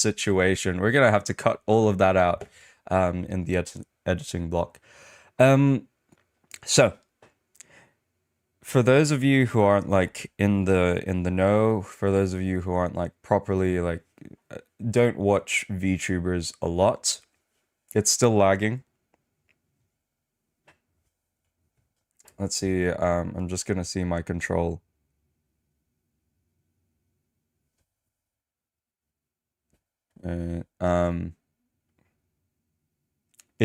situation. We're gonna have to cut all of that out in the editing block. So for those of you who aren't like in the know, for those of you who aren't like properly like don't watch VTubers a lot, it's still lagging. Let's see, I'm just gonna see my control. It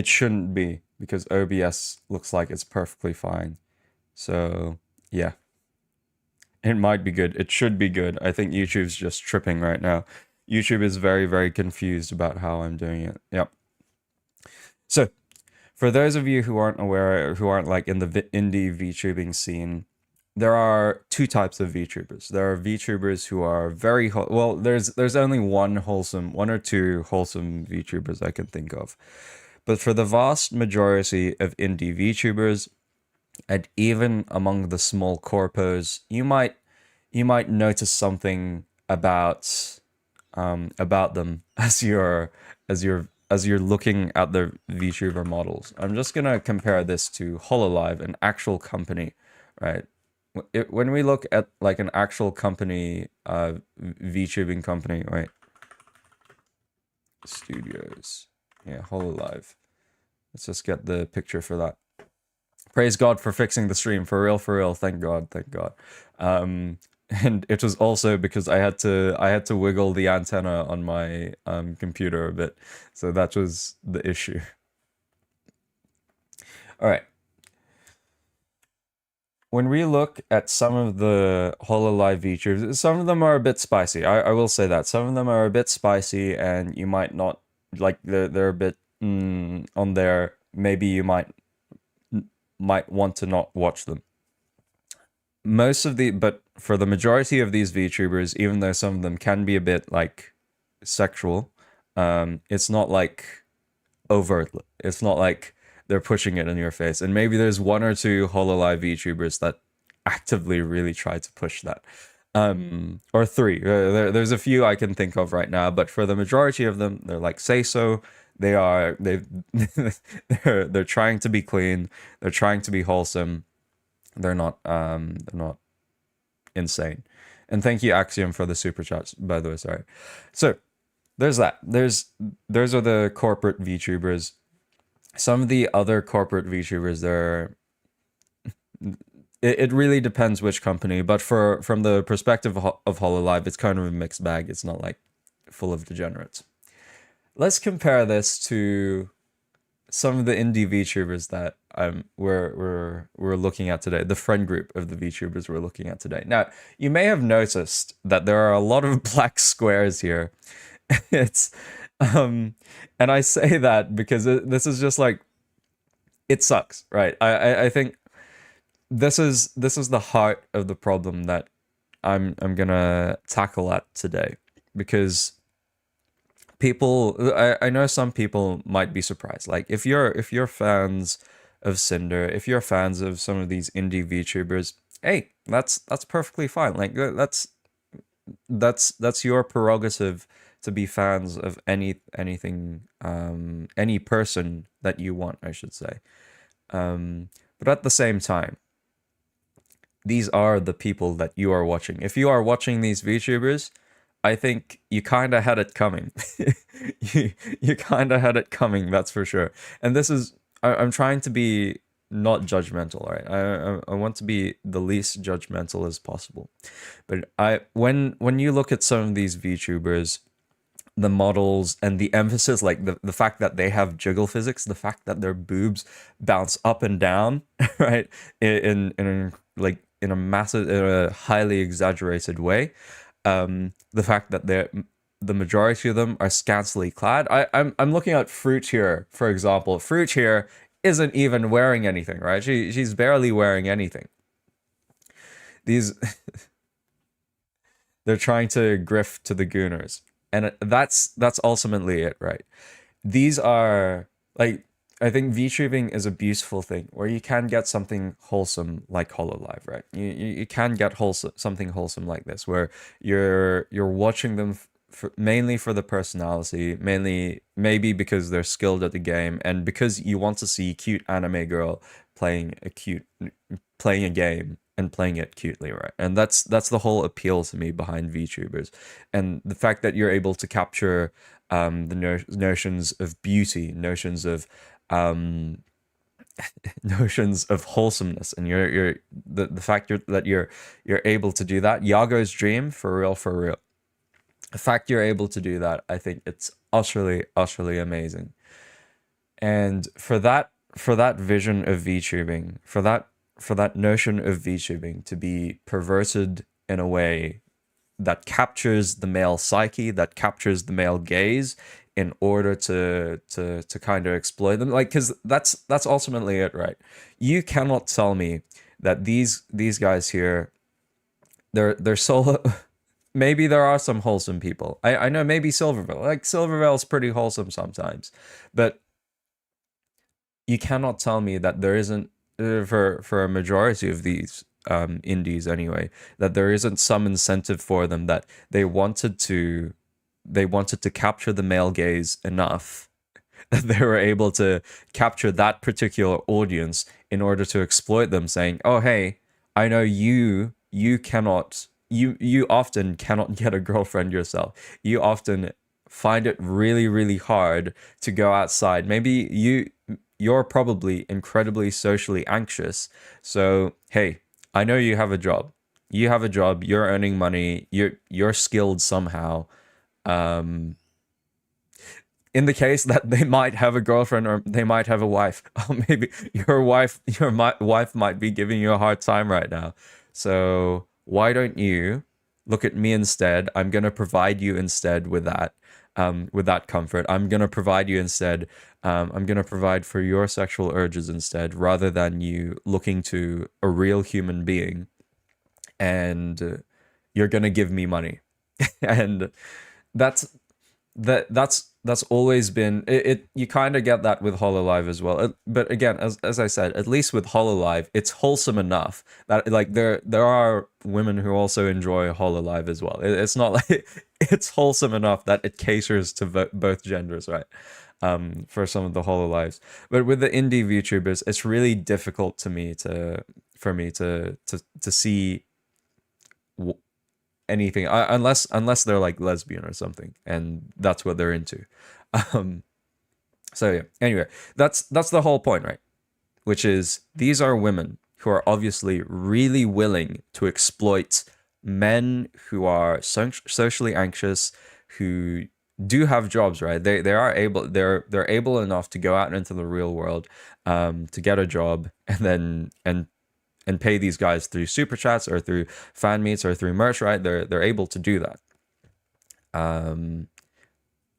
shouldn't be because OBS looks like it's perfectly fine. So yeah, it might be good. It should be good. I think YouTube's just tripping right now. YouTube is very, very confused about how I'm doing it. Yep. So for those of you who aren't aware, who aren't like in the indie VTubing scene, there are two types of VTubers. There are VTubers who are very well. There's only one or two wholesome VTubers I can think of, but for the vast majority of indie VTubers, and even among the small corpos, you might notice something about them as you're looking at the VTuber models. I'm just gonna compare this to Hololive, an actual company, right? When we look at like an actual company, VTubing company, right? Studios, yeah, Hololive. Let's just get the picture for that. Praise God for fixing the stream, for real, thank God. And it was also because I had to wiggle the antenna on my computer a bit, so that was the issue. All right. When we look at some of the Hololive VTubers, some of them are a bit spicy. I will say that some of them are a bit spicy, and you might not like they're a bit on there. Maybe you might want to not watch them. But for the majority of these VTubers, even though some of them can be a bit like sexual, it's not like overt. It's not like they're pushing it in your face. And maybe there's one or two Hololive VTubers that actively really try to push that. Or three. There's a few I can think of right now, but for the majority of them, they're like say so. They're trying to be clean. They're trying to be wholesome. They're not insane. And thank you Axiom for the super chats, by the way. Sorry. So there's that. Those are the corporate VTubers. Some of the other corporate VTubers, it really depends which company, but from the perspective of Hololive, it's kind of a mixed bag. It's not like full of degenerates. Let's compare this to some of the indie VTubers that we're looking at today, the friend group of the VTubers we're looking at today. Now, you may have noticed that there are a lot of black squares here. It's and I say that because this is just like, it sucks, right? I think this is the heart of the problem that I'm gonna tackle at today, because people, I know some people might be surprised. Like if you're fans of Sinder, if you're fans of some of these indie VTubers, hey, that's perfectly fine. Like that's your prerogative to be fans of anything, any person that you want, I should say. But at the same time, these are the people that you are watching. If you are watching these VTubers, I think you kind of had it coming. you kind of had it coming, that's for sure. And this is, I'm trying to be not judgmental, right? I want to be the least judgmental as possible. But when you look at some of these VTubers, the models and the emphasis, like the fact that they have jiggle physics, the fact that their boobs bounce up and down, right? In a massive, in a highly exaggerated way. The fact that the majority of them are scantily clad. I'm looking at Fruit here, for example. Fruit here isn't even wearing anything, right? She's barely wearing anything. These they're trying to grift to the Gooners. And that's ultimately it, right? These are like, I think VTubing is a beautiful thing where you can get something wholesome like Hololive, right? You can get something wholesome like this, where you're watching them mainly for the personality, mainly maybe because they're skilled at the game, and because you want to see cute anime girl playing a game and playing it cutely, right? And that's the whole appeal to me behind VTubers, and the fact that you're able to capture the notions of beauty, notions of um, notions of wholesomeness, and the fact that you're able to do that. Yago's dream, for real, for real. The fact you're able to do that, I think it's utterly amazing. And for that vision of VTubing, for that notion of VTubing to be perverted in a way that captures the male psyche, that captures the male gaze, in order to kind of exploit them, like, because that's ultimately it, right? You cannot tell me that these guys here, they're solo. Maybe there are some wholesome people. I know maybe Silvervale. Like, Silvervale's pretty wholesome sometimes. But you cannot tell me that there isn't, for a majority of these indies anyway, that there isn't some incentive for them, that they wanted to capture the male gaze enough that they were able to capture that particular audience in order to exploit them, saying, "Oh, hey, I know you cannot you often cannot get a girlfriend yourself. You often find it really hard to go outside. Maybe you're probably incredibly socially anxious. So, hey, I know you have a job. You have a job, you're earning money, you're skilled somehow. Um in the case that they might have a girlfriend or they might have a wife, or maybe wife might be giving you a hard time right now. So why don't you look at me instead? I'm gonna provide you instead with that comfort. I'm gonna provide you instead. I'm gonna provide for your sexual urges instead, rather than you looking to a real human being, and you're gonna give me money." And that's that's always been it. You kind of get that with Hololive as well. But again, as I said, at least with Hololive, it's wholesome enough that, like, there are women who also enjoy Hololive as well. It's not like it's wholesome enough that it caters to both genders, right? For some of the Hololives. But with the indie VTubers, it's really difficult to me for me to see anything, unless they're like lesbian or something, and that's what they're into. um so yeah, anyway, that's the whole point, right? Which is, these are women who are obviously really willing to exploit men who are socially anxious, who do have jobs, right? They're able enough to go out into the real world, to get a job, and then and pay these guys through super chats or through fan meets or through merch, right? They're able to do that.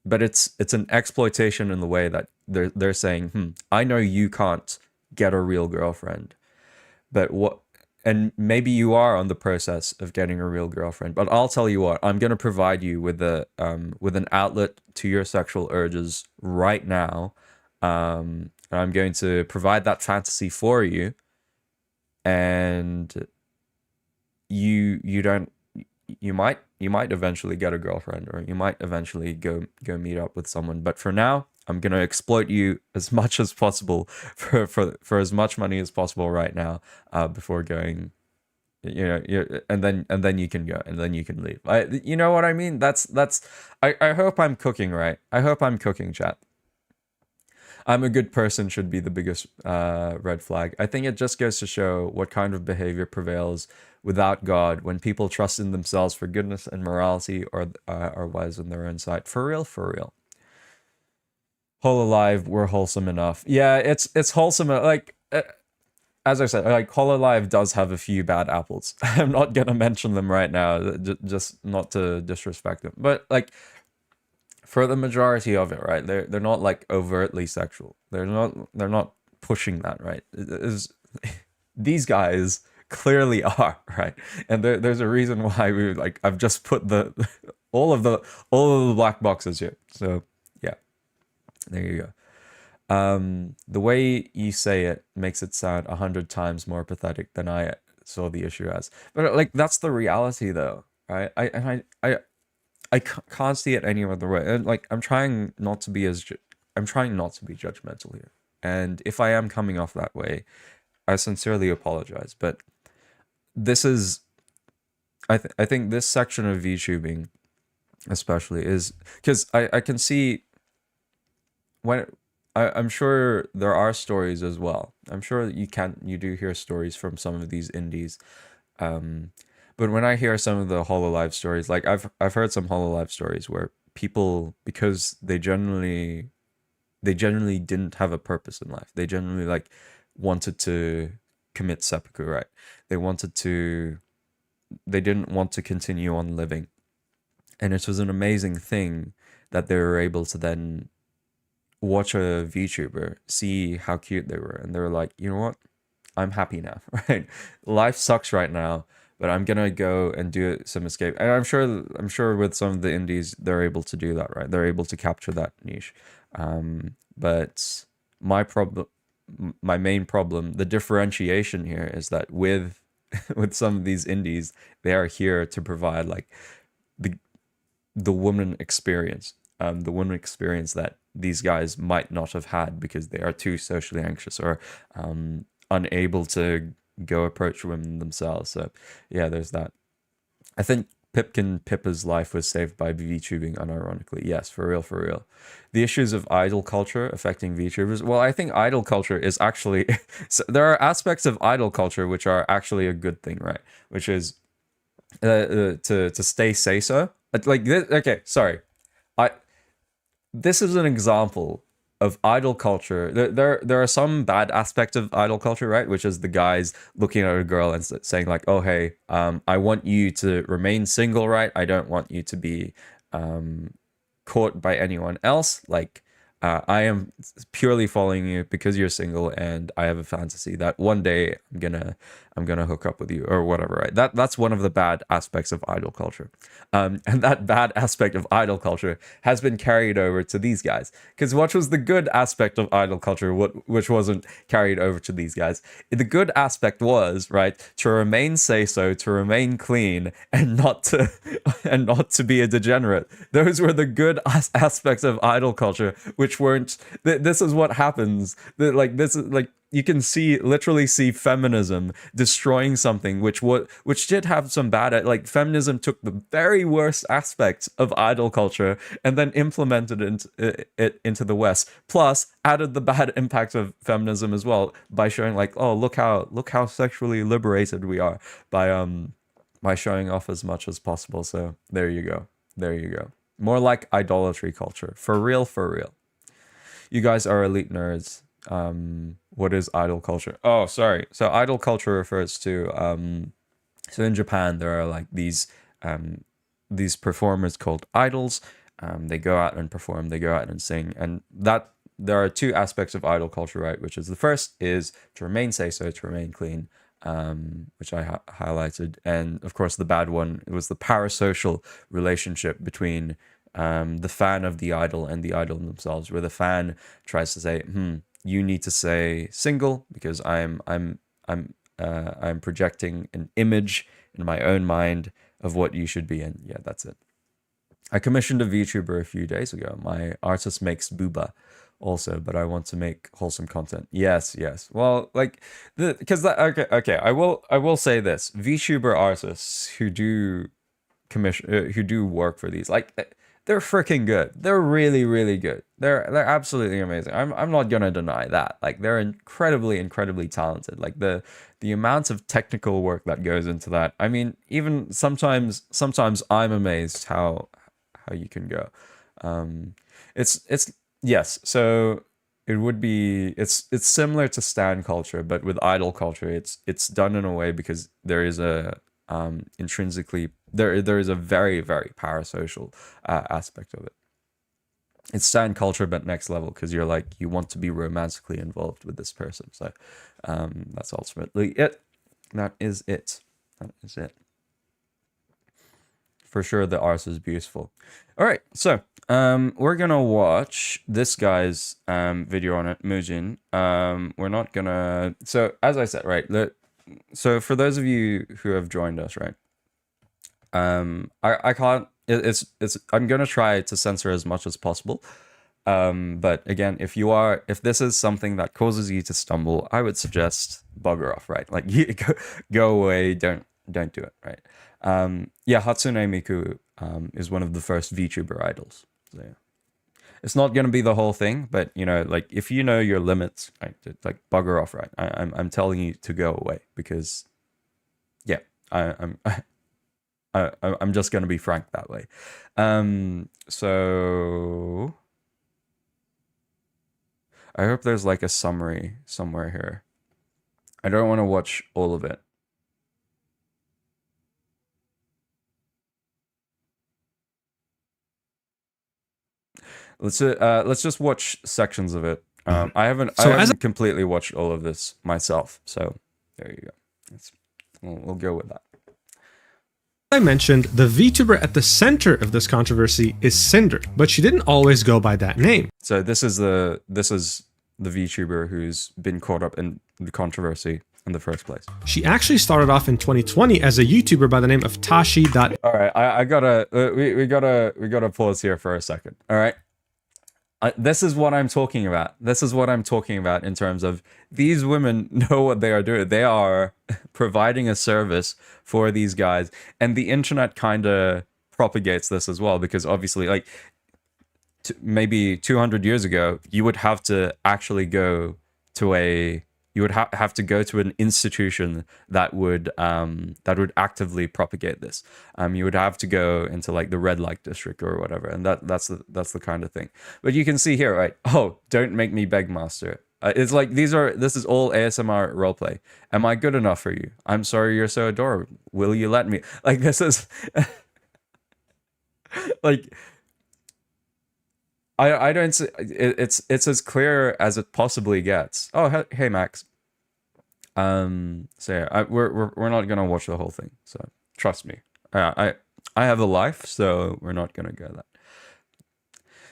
But it's an exploitation in the way that they're saying, I know you can't get a real girlfriend, but what? And maybe you are on the process of getting a real girlfriend, but I'll tell you what, I'm gonna provide you with an outlet to your sexual urges right now. And I'm going to provide that fantasy for you, and you don't you might eventually get a girlfriend, or you might eventually go meet up with someone, but for now, I'm gonna exploit you as much as possible for as much money as possible right now, before going, and then you can go, and then you can leave. You know what I mean? I hope I'm cooking, right? I hope I'm cooking, chat. I'm a good person should be the biggest red flag. I think it just goes to show what kind of behavior prevails without God, when people trust in themselves for goodness and morality, or are wise in their own sight. For real, for real. Hololive, we're wholesome enough. Yeah, it's wholesome. Like, as I said, like, Hololive does have a few bad apples. I'm not gonna mention them right now, just not to disrespect them. But, like, for the majority of it, right? They're not like overtly sexual. They're not pushing that, right? These guys clearly are, right? And there's a reason why I've just put the all of the black boxes here. So yeah, there you go. The way you say it makes it sound 100 times more pathetic than I saw the issue as. But, like, that's the reality, though, right? can't see it any other way. And like I'm trying not to be judgmental here. And if I am coming off that way, I sincerely apologize. But this is I think this section of VTubing especially is because I can see when I'm sure there are stories as well. I'm sure you do hear stories from some of these indies. But when I hear some of the Hololive stories, like I've heard some Hololive stories where people, because they generally didn't have a purpose in life. They generally like wanted to commit seppuku, right? They didn't want to continue on living. And it was an amazing thing that they were able to then watch a VTuber, see how cute they were, and they were like, you know what? I'm happy now, right? Life sucks right now, but I'm gonna go and do some escape. And I'm sure with some of the indies, they're able to do that, right? They're able to capture that niche. But my main problem, the differentiation here is that with with some of these indies, they are here to provide like the the woman experience, the woman experience that these guys might not have had because they are too socially anxious or unable to go approach women themselves. So yeah, there's that. I think Pippa's life was saved by VTubing, unironically. Yes, for real, for real. The issues of idol culture affecting VTubers. Well, I think idol culture is actually so there are aspects of idol culture which are actually a good thing, right? Which is to stay say so. Like this, okay, sorry. I This is an example of idol culture. There are some bad aspects of idol culture, right? Which is the guys looking at a girl and saying like, "Oh, hey, I want you to remain single, right? I don't want you to be caught by anyone else. Like, I am purely following you because you're single, and I have a fantasy that one day I'm gonna hook up with you or whatever." Right? That's one of the bad aspects of idol culture, and that bad aspect of idol culture has been carried over to these guys. Because what was the good aspect of idol culture, which wasn't carried over to these guys? The good aspect was, right, to remain say so, to remain clean, and not to and not to be a degenerate. Those were the good aspects of idol culture, which weren't. This is what happens. Like this is like you can literally see feminism destroying something which did have some bad, like feminism took the very worst aspects of idol culture and then implemented it into the West, plus added the bad impacts of feminism as well by showing like, oh, look how sexually liberated we are by showing off as much as possible. So there you go, more like idolatry culture, for real, for real. You guys are elite nerds. What is idol culture? Oh, sorry. So idol culture refers to so in Japan there are like these performers called idols. They go out and perform, they go out and sing, and that there are two aspects of idol culture, right? Which is the first is to remain say so, to remain clean, which I highlighted, and of course the bad one, it was the parasocial relationship between the fan of the idol and the idol themselves, where the fan tries to say, you need to say single because I'm projecting an image in my own mind of what you should be, and yeah, that's it. I commissioned a VTuber a few days ago. My artist makes booba also, but I want to make wholesome content. Yes, yes. Well, like because that okay. I will say this: VTuber artists who do who do work for these, like they're freaking good. They're really, really good. They're absolutely amazing. I'm not gonna deny that. Like they're incredibly, incredibly talented. Like the amount of technical work that goes into that. I mean, even sometimes I'm amazed how you can go. It's yes. So it would be it's similar to stan culture, but with idol culture, it's done in a way because there is a intrinsically there is a very, very parasocial aspect of it. It's stan culture but next level, because you're like, you want to be romantically involved with this person. So that's ultimately it. That is it. For sure the art is beautiful. All right, so we're gonna watch this guy's video on it, Mujin. We're not gonna, so as I said, right, so for those of you who have joined us, right, I can't it's I'm gonna try to censor as much as possible. But again, if this is something that causes you to stumble, I would suggest bugger off, right? Like, you go away, don't do it, right? Yeah, Hatsune Miku is one of the first VTuber idols. So yeah. It's not gonna be the whole thing, but you know, like, if you know your limits, right, like, bugger off, right? I'm telling you to go away, because yeah, I'm just gonna be frank that way. So I hope there's like a summary somewhere here. I don't want to watch all of it. Let's just watch sections of it. I haven't completely watched all of this myself, so there you go. We'll go with that. I mentioned, the VTuber at the center of this controversy is Sinder, but she didn't always go by that name. So this is the VTuber who's been caught up in the controversy in the first place. She actually started off in 2020 as a YouTuber by the name of Tashi. All right, I gotta we gotta pause here for a second. All right. This is what I'm talking about. This is what I'm talking about in terms of these women know what they are doing. They are providing a service for these guys. And the internet kind of propagates this as well, because obviously, like, maybe 200 years ago, you would have to actually go to you would have to go to an institution that would actively propagate this. You would have to go into like the red light district or whatever, and that's the kind of thing. But you can see here, right? Oh, don't make me beg, master. It's like this is all ASMR roleplay. Am I good enough for you? I'm sorry, you're so adorable. Will you let me? Like, this is like, I don't see, it's as clear as it possibly gets. Oh, hey Max. So yeah, we're not gonna watch the whole thing. So trust me, I have a life, so we're not gonna go that.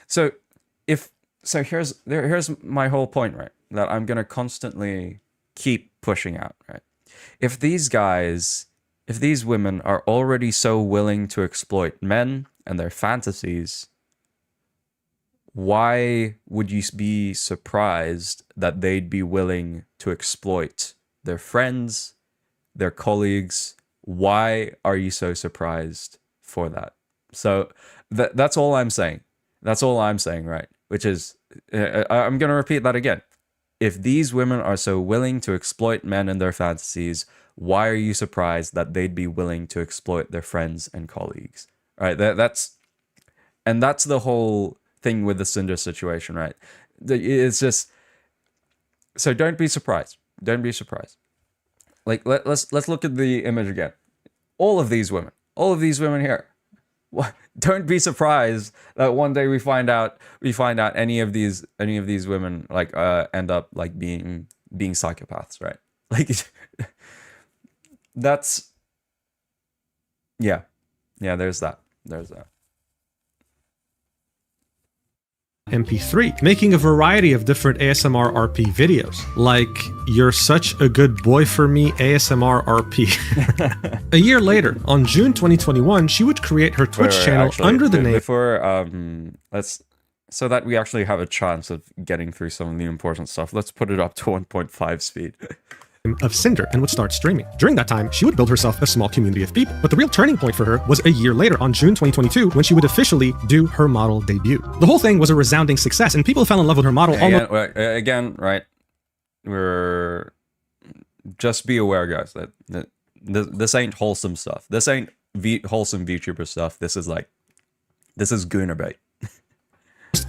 So here's my whole point, right? That I'm gonna constantly keep pushing out, right? If these women are already so willing to exploit men and their fantasies, why would you be surprised that they'd be willing to exploit their friends, their colleagues? Why are you so surprised for that? So that's all I'm saying. That's all I'm saying, right? Which is, I'm going to repeat that again. If these women are so willing to exploit men and their fantasies, why are you surprised that they'd be willing to exploit their friends and colleagues? Right? That's the whole thing with the Sinder situation, right? It's just, so don't be surprised. Don't be surprised. Like, let's look at the image again. All of these women here. Don't be surprised that one day we find out any of these women like end up like being psychopaths, right? Like, that's, yeah, there's that. MP3, making a variety of different ASMR RP videos, like "You're Such a Good Boy for Me" ASMR RP. A year later, on June 2021, she would create her Twitch channel under the name. Before so that we actually have a chance of getting through some of the important stuff, let's put it up to 1.5 speed. Of Sinder, and would start streaming. During that time, she would build herself a small community of people, but the real turning point for her was a year later, on June 2022, when she would officially do her model debut. The whole thing was a resounding success, and people fell in love with her model again, right? We're just be aware, guys, that this ain't wholesome stuff. This ain't wholesome VTuber stuff. This is gooner bait.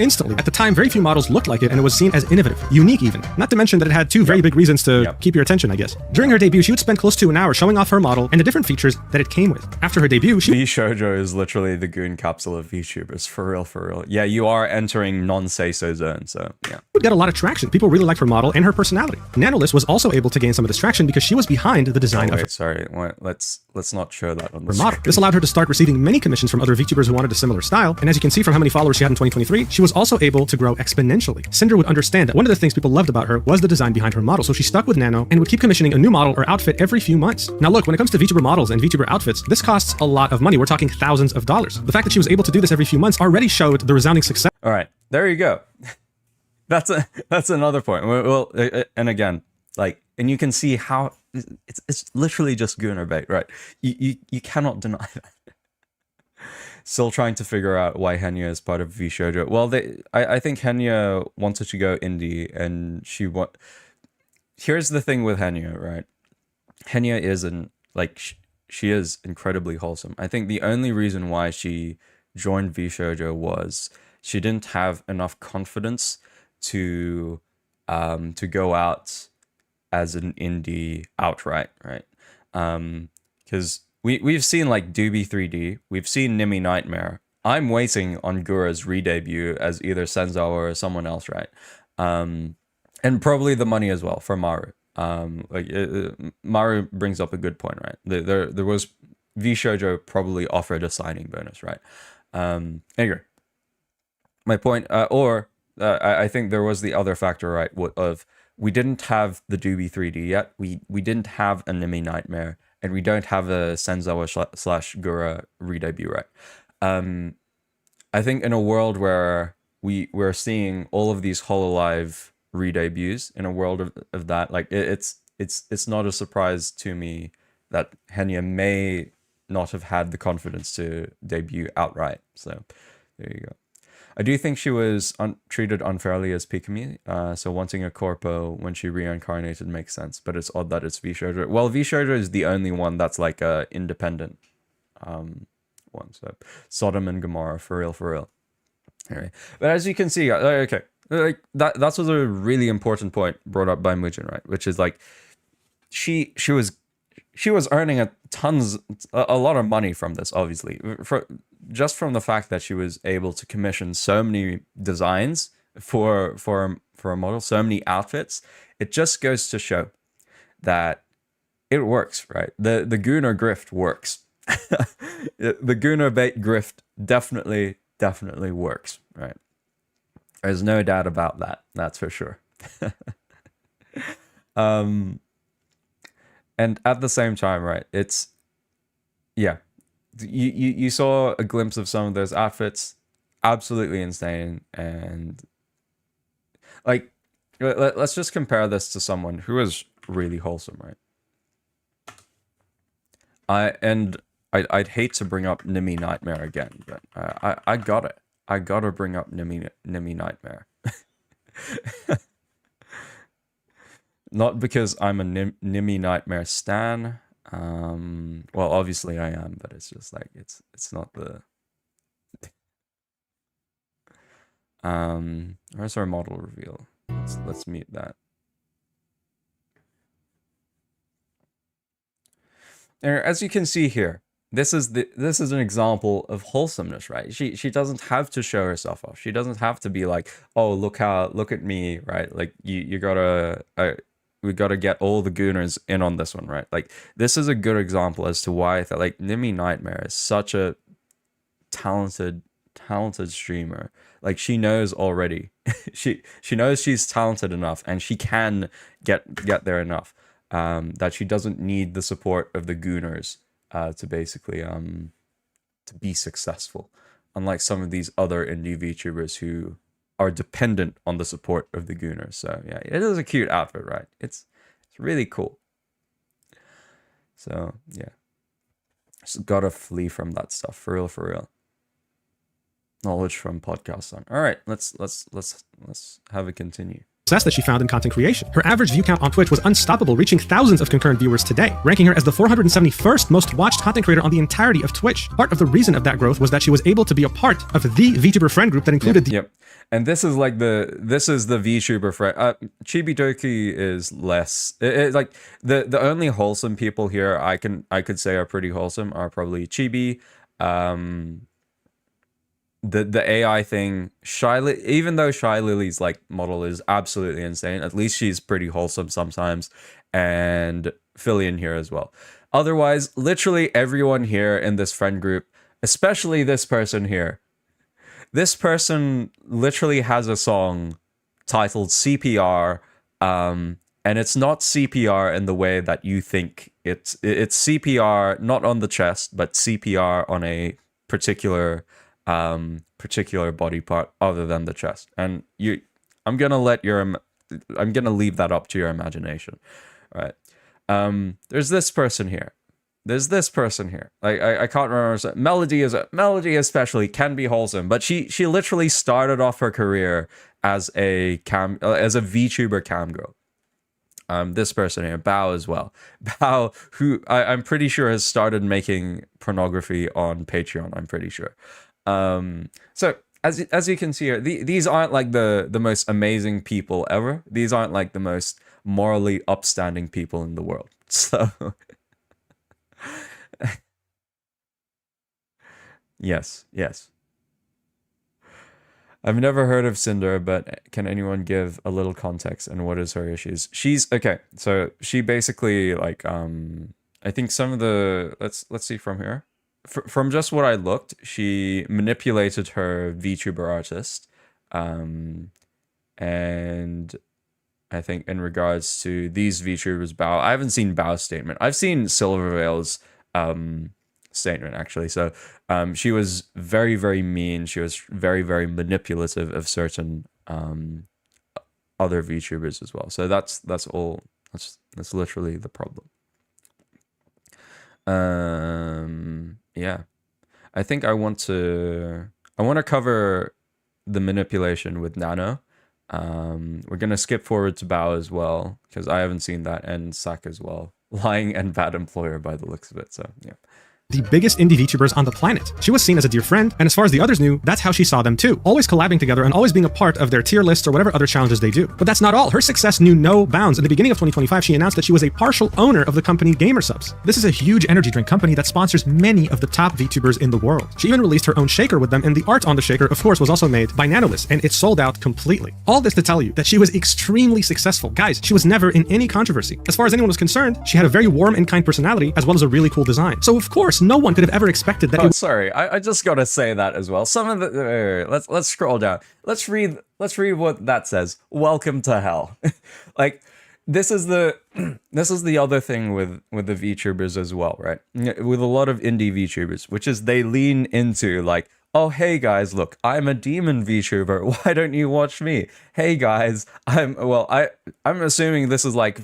Instantly. At the time, very few models looked like it, and it was seen as innovative, unique even. Not to mention that it had two very big reasons to keep your attention, I guess. During her debut, she would spend close to an hour showing off her model and the different features that it came with. After her debut, V-Shoujo is literally the goon capsule of VTubers, for real. Yeah, you are entering non-say-so zone, so yeah. would get a lot of traction. People really liked her model and her personality. Nanolist was also able to gain some of this traction because she was behind the design of her. Sorry, let's not show that on the model. screen. This allowed her to start receiving many commissions from other VTubers who wanted a similar style, and as you can see from how many followers she had in 2023, she was also able to grow exponentially. Cinder would understand that one of the things people loved about her was the design behind her model, so she stuck with Nano and would keep commissioning a new model or outfit every few months. Now look, when it comes to VTuber models and VTuber outfits, this costs a lot of money. We're talking thousands of dollars. The fact that she was able to do this every few months already showed the resounding success. All right, there you go. That's another point. Well, and again, like, and you can see how it's literally just Gooner bait, right? You cannot deny that. Still trying to figure out why Henya is part of VShoujo. Well, I think Henya wanted to go indie, and here's the thing with Henya, right? Henya isn't like she is incredibly wholesome. I think the only reason why she joined VShoujo was she didn't have enough confidence to go out as an indie outright, right? Because we've seen like Doobie 3D, we've seen Nimi Nightmare. I'm waiting on Gura's re-debut as either Senzawa or someone else, right? And probably the money as well for Maru. Maru brings up a good point, right? There was VShoujo probably offered a signing bonus, right? Anyway, my point, I think there was the other factor, right, of we didn't have the Doobie 3D yet. We didn't have a Nimi Nightmare, and we don't have a Senzawa / Gura re-debut, right? I think in a world where we're seeing all of these Hololive re-debuts, in a world of that, like it's not a surprise to me that Henya may not have had the confidence to debut outright. So there you go. I do think she was treated unfairly as Pikami, so wanting a corpo when she reincarnated makes sense, but it's odd that it's VShoujo. Well, VShoujo is the only one that's like a independent one, so Sodom and Gomorrah, for real. Anyway, but as you can see, okay, like that was a really important point brought up by Mujin, right? Which is like she was earning a lot of money from this, obviously, just from the fact that she was able to commission so many designs for a model, so many outfits. It just goes to show that it works, right? The Gooner grift works. The Gooner bait grift definitely works, right? There's no doubt about that. That's for sure. And at the same time, right, it's, yeah, you saw a glimpse of some of those outfits, absolutely insane. And like, let's just compare this to someone who is really wholesome, right? I'd hate to bring up Nimi Nightmare again, but I gotta bring up Nimi Nightmare. Not because I'm a Nimi Nightmare stan. Well, obviously I am, but it's just like it's not the. Where's our model reveal? Let's meet that. And as you can see here, this is an example of wholesomeness, right? She doesn't have to show herself off. She doesn't have to be like, oh, look at me, right? Like you gotta. We got to get all the Gooners in on this one, right? Like, this is a good example as to why I thought, like, Nimi Nightmare is such a talented streamer. Like, she knows already. she knows she's talented enough, and she can get there enough that she doesn't need the support of the Gooners to basically to be successful. Unlike some of these other indie VTubers who are dependent on the support of the Gooners. So yeah, it is a cute outfit, right? It's really cool. So yeah, just gotta flee from that stuff for real. Knowledge from podcast song. All right, let's have it continue. Success that she found in content creation. Her average view count on Twitch was unstoppable, reaching thousands of concurrent viewers today, ranking her as the 471st most watched content creator on the entirety of Twitch. Part of the reason of that growth was that she was able to be a part of the VTuber friend group that included Yep. And this is like the VTuber friend. Chibidoki is less. It's like the only wholesome people here I could say are pretty wholesome are probably Chibi, the AI thing, even though Shy Lily's like model is absolutely insane, at least she's pretty wholesome sometimes, and Fillion here as well. Otherwise, literally everyone here in this friend group, especially this person here, this person literally has a song titled CPR, and it's not CPR in the way that you think it's CPR, not on the chest, but CPR on a particular body part other than the chest. And I'm gonna leave that up to your imagination. All right. There's this person here. Like I can't remember. Melody especially can be wholesome, but she literally started off her career as a VTuber cam girl. This person here, Bao as well. Bao, who I'm pretty sure has started making pornography on Patreon. I'm pretty sure. So as you can see here, these aren't like the most amazing people ever. These aren't like the most morally upstanding people in the world. So yes. I've never heard of Sinder, but can anyone give a little context and what is her issues? She's okay. So she basically like I think some of the let's see from here. From just what I looked, she manipulated her VTuber artist, and I think in regards to these VTubers, Bao, I haven't seen Bao's statement. I've seen Silverveil's statement actually. So she was very, very mean. She was very, very manipulative of certain other VTubers as well. So that's all. That's literally the problem. Yeah, I think I want to cover the manipulation with Nano. We're gonna skip forward to Bao as well because I haven't seen that, and Sak as well. Lying and bad employer by the looks of it. So yeah. The biggest indie VTubers on the planet. She was seen as a dear friend, and as far as the others knew, that's how she saw them too. Always collabing together and always being a part of their tier lists or whatever other challenges they do. But that's not all. Her success knew no bounds. In the beginning of 2025, she announced that she was a partial owner of the company GamerSubs. This is a huge energy drink company that sponsors many of the top VTubers in the world. She even released her own shaker with them, and the art on the shaker, of course, was also made by Nanolist, and it sold out completely. All this to tell you that she was extremely successful. Guys, she was never in any controversy. As far as anyone was concerned, she had a very warm and kind personality, as well as a really cool design. So of course, no one could have ever expected that. Oh, sorry, I just gotta say that as well. Some of the let's scroll down. Let's read what that says. Welcome to hell. Like this is the other thing with the VTubers as well, right? With a lot of indie VTubers, which is they lean into like, oh hey guys, look, I'm a demon VTuber. Why don't you watch me? Hey guys, I'm assuming this is like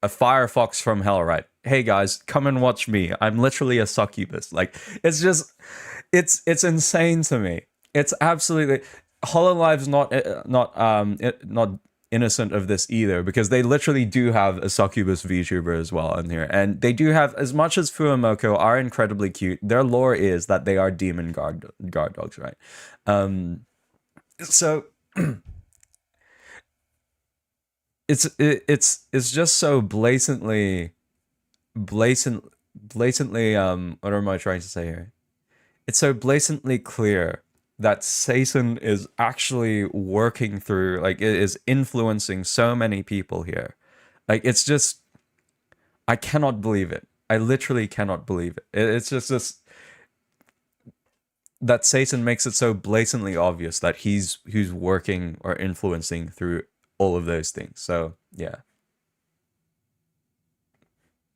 a Firefox from hell, right? Hey guys, come and watch me. I'm literally a succubus. Like it's just it's insane to me. It's absolutely Hololive's not innocent of this either, because they literally do have a succubus VTuber as well in here, and they do have, as much as Fuamoko are incredibly cute, their lore is that they are demon guard dogs, right? So it's just so blatantly what am I trying to say here? It's so blatantly clear that Satan is actually working through, like, it is influencing so many people here. Like, it's just, I cannot believe it. I literally cannot believe it. It's just this, that Satan makes it so blatantly obvious that he's working or influencing through all of those things. So yeah.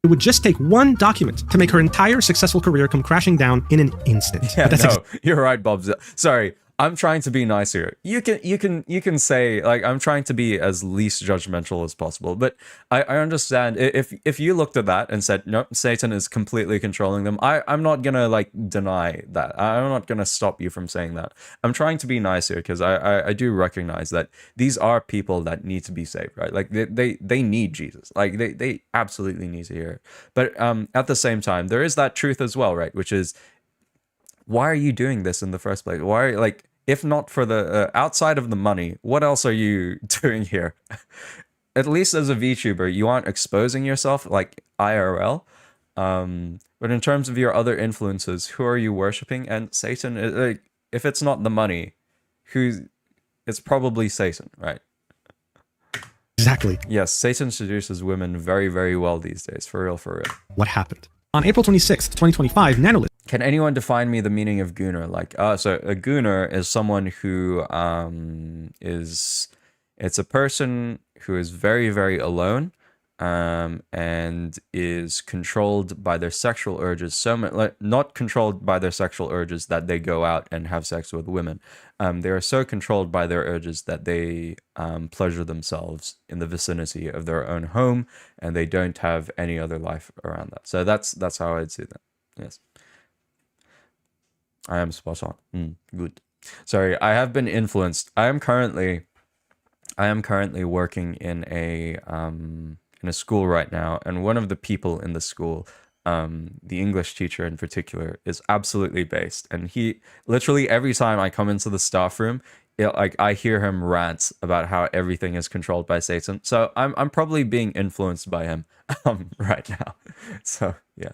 It would just take one document to make her entire successful career come crashing down in an instant. Yeah, no, you're right, Bob. Sorry, I'm trying to be nice here. You can say, like, I'm trying to be as least judgmental as possible, but I understand if you looked at that and said, nope, Satan is completely controlling them, I'm not gonna like deny that. I'm not gonna stop you from saying that. I'm trying to be nice here because I do recognize that these are people that need to be saved, right? Like they need Jesus. Like they absolutely need to hear it. But at the same time, there is that truth as well, right? Which is, why are you doing this in the first place? Why are you, like, if not for the outside of the money, what else are you doing here? At least as a VTuber, you aren't exposing yourself like IRL. But in terms of your other influences, who are you worshiping? And Satan, like, if it's not the money, it's probably Satan, right? exactly Yes, Satan seduces women very, very well these days. For real, for real. what happened. On April 26th, 2025, Nanolist Can anyone define me the meaning of gooner? Like, so a gooner is someone who it's a person who is very, very alone, and is controlled by their sexual urges. So much, like, not controlled by their sexual urges that they go out and have sex with women. They are so controlled by their urges that they pleasure themselves in the vicinity of their own home, and they don't have any other life around that. So that's how I'd see that. Yes. I am spot on. Good. Sorry, I have been influenced. I am currently working in a school right now, and one of the people in the school, the English teacher in particular, is absolutely based. And he literally every time I come into the staff room, I hear him rant about how everything is controlled by Satan. So I'm probably being influenced by him right now. So yeah.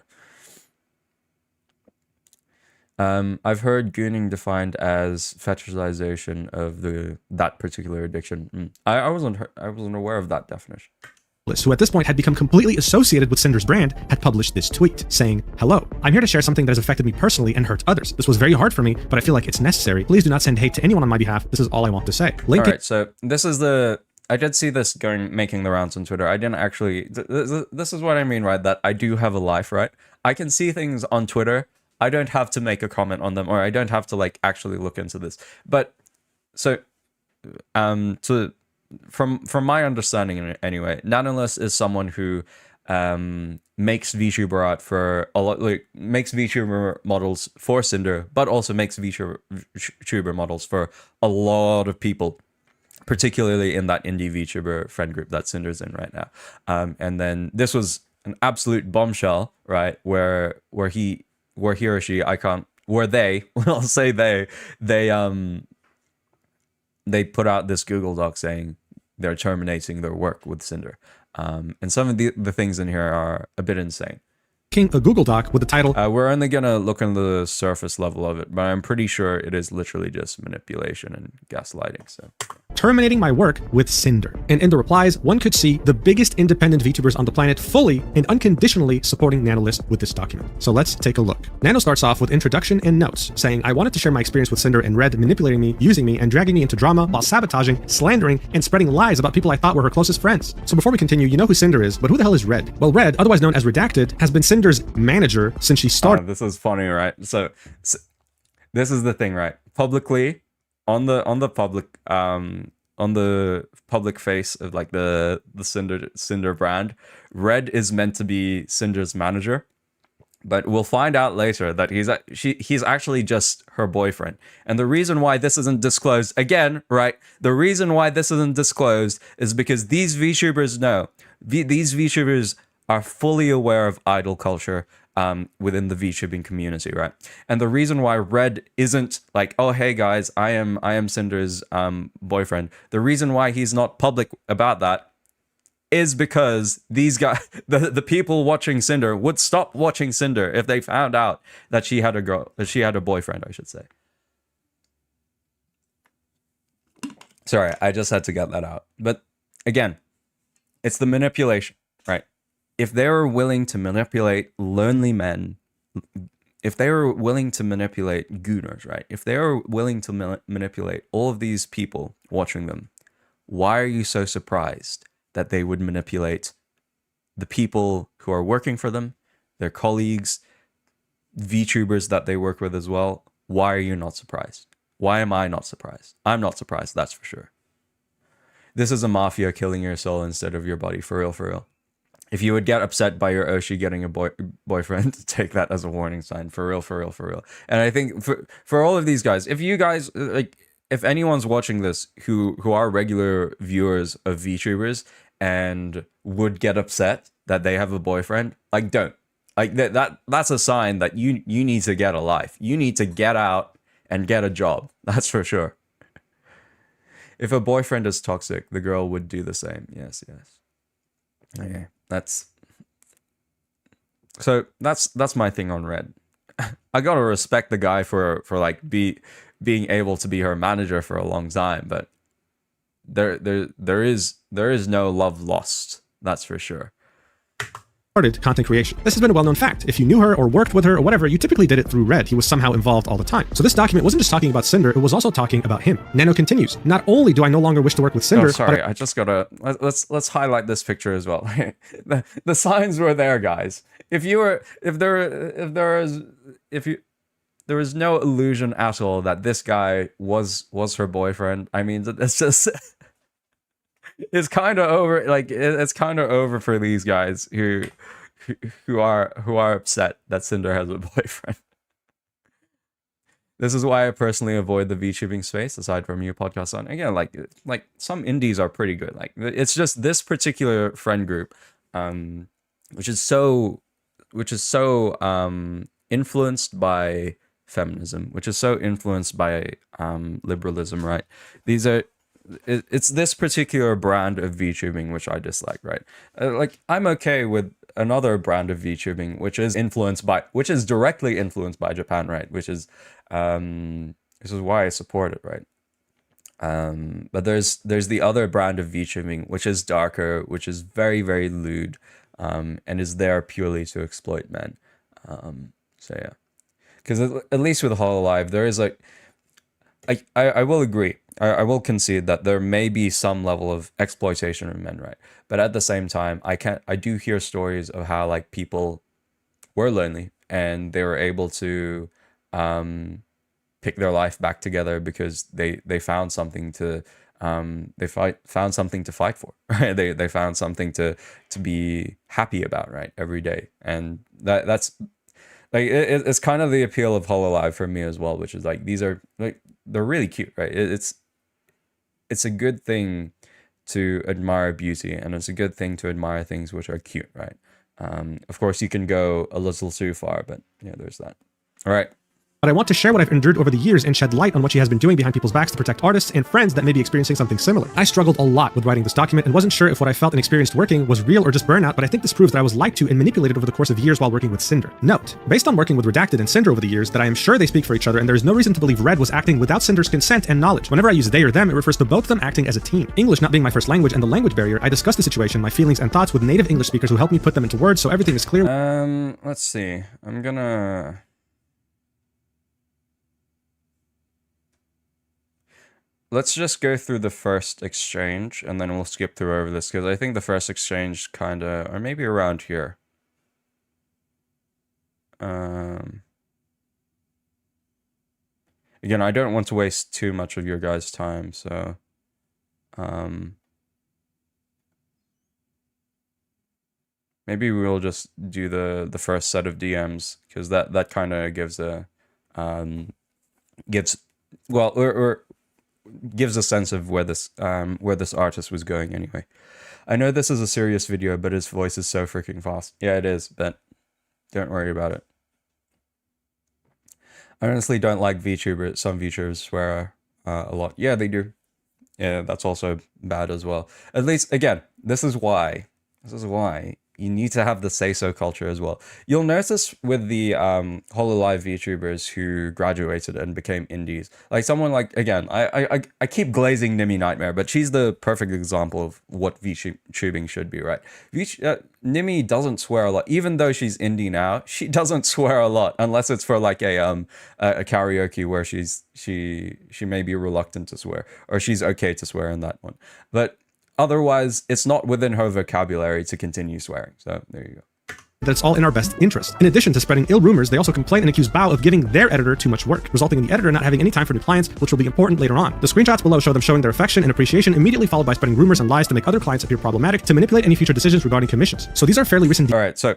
I've heard gooning defined as fetishization of that particular addiction. I wasn't aware of that definition. who at this point had become completely associated with Sinder's brand, had published this tweet saying, "Hello, I'm here to share something that has affected me personally and hurt others. This was very hard for me, but I feel like it's necessary. Please do not send hate to anyone on my behalf. This is all I want to say." Link all right, so this is I did see this making the rounds on Twitter. I didn't actually, this is what I mean, right? That I do have a life, right? I can see things on Twitter. I don't have to make a comment on them, or I don't have to like actually look into this. But so, from my understanding anyway, Nanoless is someone who makes VTuber art for a lot, like makes VTuber models for Sinder, but also makes VTuber models for a lot of people, particularly in that indie VTuber friend group that Sinder's in right now. And then this was an absolute bombshell, right? Where he or she, I'll say they put out this Google Doc saying they're terminating their work with Sinder. And some of the things in here are a bit insane. a Google Doc with the title, we're only going to look on the surface level of it, but I'm pretty sure it is literally just manipulation and gaslighting. So, "Terminating my work with Sinder." And in the replies, one could see the biggest independent VTubers on the planet fully and unconditionally supporting Nanolist with this document. So let's take a look. Nano starts off with introduction and notes, saying, "I wanted to share my experience with Sinder and Red manipulating me, using me, and dragging me into drama while sabotaging, slandering, and spreading lies about people I thought were her closest friends." So before we continue, you know who Sinder is, but who the hell is Red? Well, Red, otherwise known as Redacted, has been Sinder's manager since she started. this is funny, right? So this is the thing, right? Publicly, on the public face of like the Sinder brand, Red is meant to be Sinder's manager, but we'll find out later that he's actually just her boyfriend. And the reason why this isn't disclosed, again, right? The reason why this isn't disclosed is because these VTubers know. These VTubers are fully aware of idol culture within the VTubing community, right? And the reason why Red isn't like, "Oh, hey guys, I am Sinder's boyfriend." The reason why he's not public about that is because these guys, the people watching Sinder, would stop watching Sinder if they found out that she had a boyfriend, I should say. Sorry, I just had to get that out. But again, it's the manipulation, right? If they were willing to manipulate lonely men, if they were willing to manipulate gooners, right? If they were willing to manipulate all of these people watching them, why are you so surprised that they would manipulate the people who are working for them, their colleagues, VTubers that they work with as well? Why are you not surprised? Why am I not surprised? I'm not surprised, that's for sure. This is a mafia killing your soul instead of your body, for real, for real. If you would get upset by your Oshi getting a boyfriend, take that as a warning sign, for real, for real, for real. And I think for all of these guys, if you guys, like, if anyone's watching this who are regular viewers of VTubers and would get upset that they have a boyfriend, like, don't. Like, that's a sign that you need to get a life. You need to get out and get a job. That's for sure. If a boyfriend is toxic, the girl would do the same. Yes, yes. Okay. That's my thing on Red. I gotta respect the guy for like being able to be her manager for a long time, but there is no love lost, that's for sure. Started content creation. This has been a well-known fact. If you knew her or worked with her or whatever, you typically did it through Red. He was somehow involved all the time. So this document wasn't just talking about Sinder, it was also talking about him. Nano continues. Not only do I no longer wish to work with Sinder, sorry, I just gotta let's highlight this picture as well. The signs were there, guys. If there was no illusion at all that this guy was her boyfriend. I mean, it's just it's kind of over. Like it's kind of over for these guys who are upset that Sinder has a boyfriend. This is why I personally avoid the VTubing space, aside from your podcast on. Again, like some indies are pretty good. Like it's just this particular friend group, which is so influenced by feminism, which is so influenced by liberalism, right? It's this particular brand of VTubing which I dislike, right? Like I'm okay with another brand of VTubing which is directly influenced by Japan, right? Which is this is why I support it, right? But there's the other brand of VTubing which is darker, which is very, very lewd, and is there purely to exploit men. So yeah, because at least with Hololive there is like, I will agree. I will concede that there may be some level of exploitation of men, right? But at the same time, I do hear stories of how like people were lonely and they were able to pick their life back together because they found something to found something to fight for, right? They found something to be happy about, right, every day. And that's like it's kind of the appeal of Hololive for me as well, which is like these are like they're really cute, right? It's a good thing to admire beauty, and it's a good thing to admire things which are cute, right? Of course, you can go a little too far, but yeah, there's that. All right. But I want to share what I've endured over the years and shed light on what she has been doing behind people's backs to protect artists and friends that may be experiencing something similar. I struggled a lot with writing this document and wasn't sure if what I felt and experienced working was real or just burnout, but I think this proves that I was lied to and manipulated over the course of years while working with Sinder. Note, based on working with Redacted and Sinder over the years, that I am sure they speak for each other and there is no reason to believe Red was acting without Sinder's consent and knowledge. Whenever I use they or them, it refers to both of them acting as a team. English not being my first language and the language barrier, I discussed the situation, my feelings and thoughts with native English speakers who helped me put them into words so everything is clear. Let's see. I'm gonna... Let's just go through the first exchange, and then we'll skip through over this, because I think the first exchange kind of, or maybe around here. Again, I don't want to waste too much of your guys' time, so... maybe we'll just do the first set of DMs, because that kind of gives a... gives a sense of where this artist was going anyway. I know this is a serious video, but his voice is so freaking fast. Yeah, it is, but don't worry about it. I honestly don't like VTubers. Some VTubers swear a lot. Yeah, they do. Yeah, that's also bad as well. At least, again, this is why you need to have the say-so culture as well. You'll notice with the Hololive VTubers who graduated and became indies, like someone like, again, I keep glazing Nimi Nightmare, but she's the perfect example of what VTubing should be, right? Nimi doesn't swear a lot, even though she's indie now. She doesn't swear a lot unless it's for like a karaoke where she may be reluctant to swear, or she's okay to swear in that one, but otherwise, it's not within her vocabulary to continue swearing. So there you go. That it's all in our best interest. In addition to spreading ill rumors, they also complain and accuse Bao of giving their editor too much work, resulting in the editor not having any time for new clients, which will be important later on. The screenshots below show them showing their affection and appreciation, immediately followed by spreading rumors and lies to make other clients appear problematic to manipulate any future decisions regarding commissions. So these are fairly recent. All right, so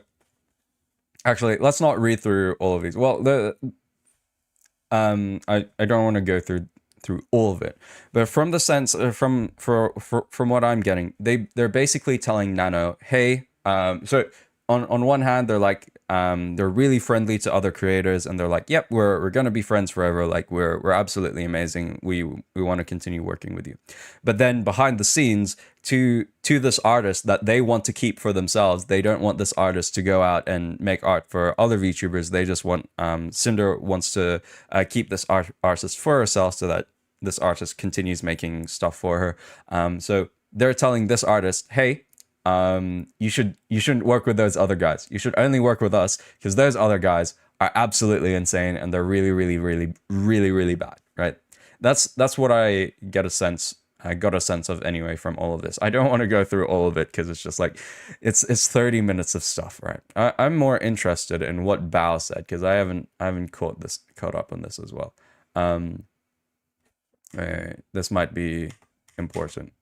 actually, let's not read through all of these. Well, I don't want to go through all of it, but from the sense from what I'm getting, they're basically telling Nano, hey, so on one hand they're like, they're really friendly to other creators, and they're like, yep, we're gonna be friends forever. Like we're absolutely amazing. We want to continue working with you. But then behind the scenes, to this artist that they want to keep for themselves, they don't want this artist to go out and make art for other VTubers. They just want Sinder wants to keep this artist for herself, so that this artist continues making stuff for her. So they're telling this artist, hey, you shouldn't work with those other guys. You should only work with us, because those other guys are absolutely insane, and they're really, really, really, really, really bad. Right? That's what I got a sense of anyway from all of this. I don't want to go through all of it, because it's just like it's 30 minutes of stuff, right? I'm more interested in what Bao said, because I haven't caught up on this as well. This might be important.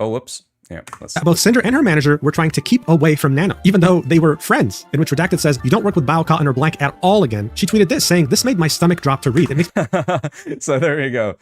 Oh, whoops. Yeah, both Sinder and her manager were trying to keep away from Nano, even though they were friends. In which Redacted says, "You don't work with Bao, Cotton, or Blank at all again." She tweeted this, saying, "This made my stomach drop to read. It makes..." So there you go.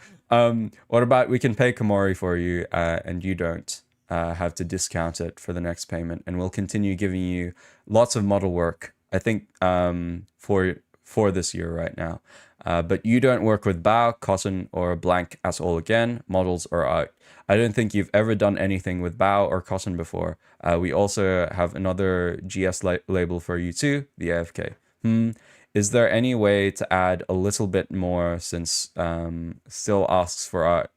What about we can pay Komori for you, and you don't have to discount it for the next payment, and we'll continue giving you lots of model work, I think, for this year right now. But you don't work with Bao, Cotton, or Blank at all again. Models are out. I don't think you've ever done anything with Bao or Cotton before. We also have another GS label for you too, the AFK. Is there any way to add a little bit more, since still asks for art,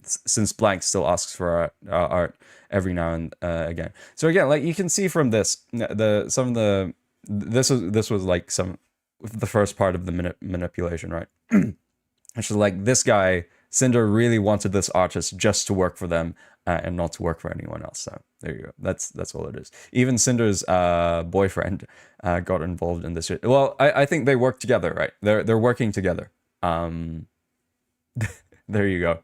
since Blank still asks for art every now and again? So again, like you can see from this, this was like the first part of the manipulation, right? It's just like this guy, Sinder, really wanted this artist just to work for them and not to work for anyone else. So there you go. That's all it is. Even Sinder's boyfriend got involved in this shit. Well, I think they work together, right? They're working together. There you go.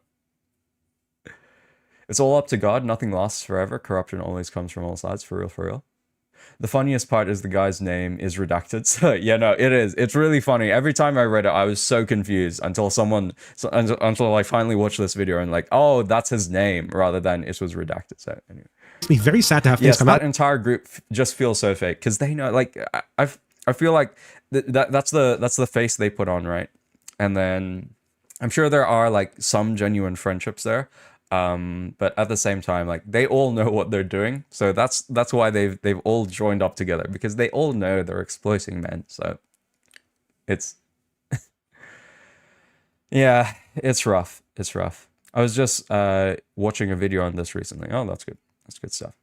It's all up to God. Nothing lasts forever. Corruption always comes from all sides. For real, for real. The funniest part is the guy's name is redacted. So yeah, no, it is. It's really funny. Every time I read it, I was so confused until until I finally watched this video and like, oh, that's his name, rather than it was redacted. So anyway, it's me very sad to have things come out. That entire group just feels so fake, because they know, like, I feel like that's the face they put on, right? And then I'm sure there are like some genuine friendships there. But at the same time, like, they all know what they're doing, so that's why they've all joined up together, because they all know they're exploiting men. So it's yeah, it's rough. It's rough. I was just watching a video on this recently. Oh, that's good. That's good stuff.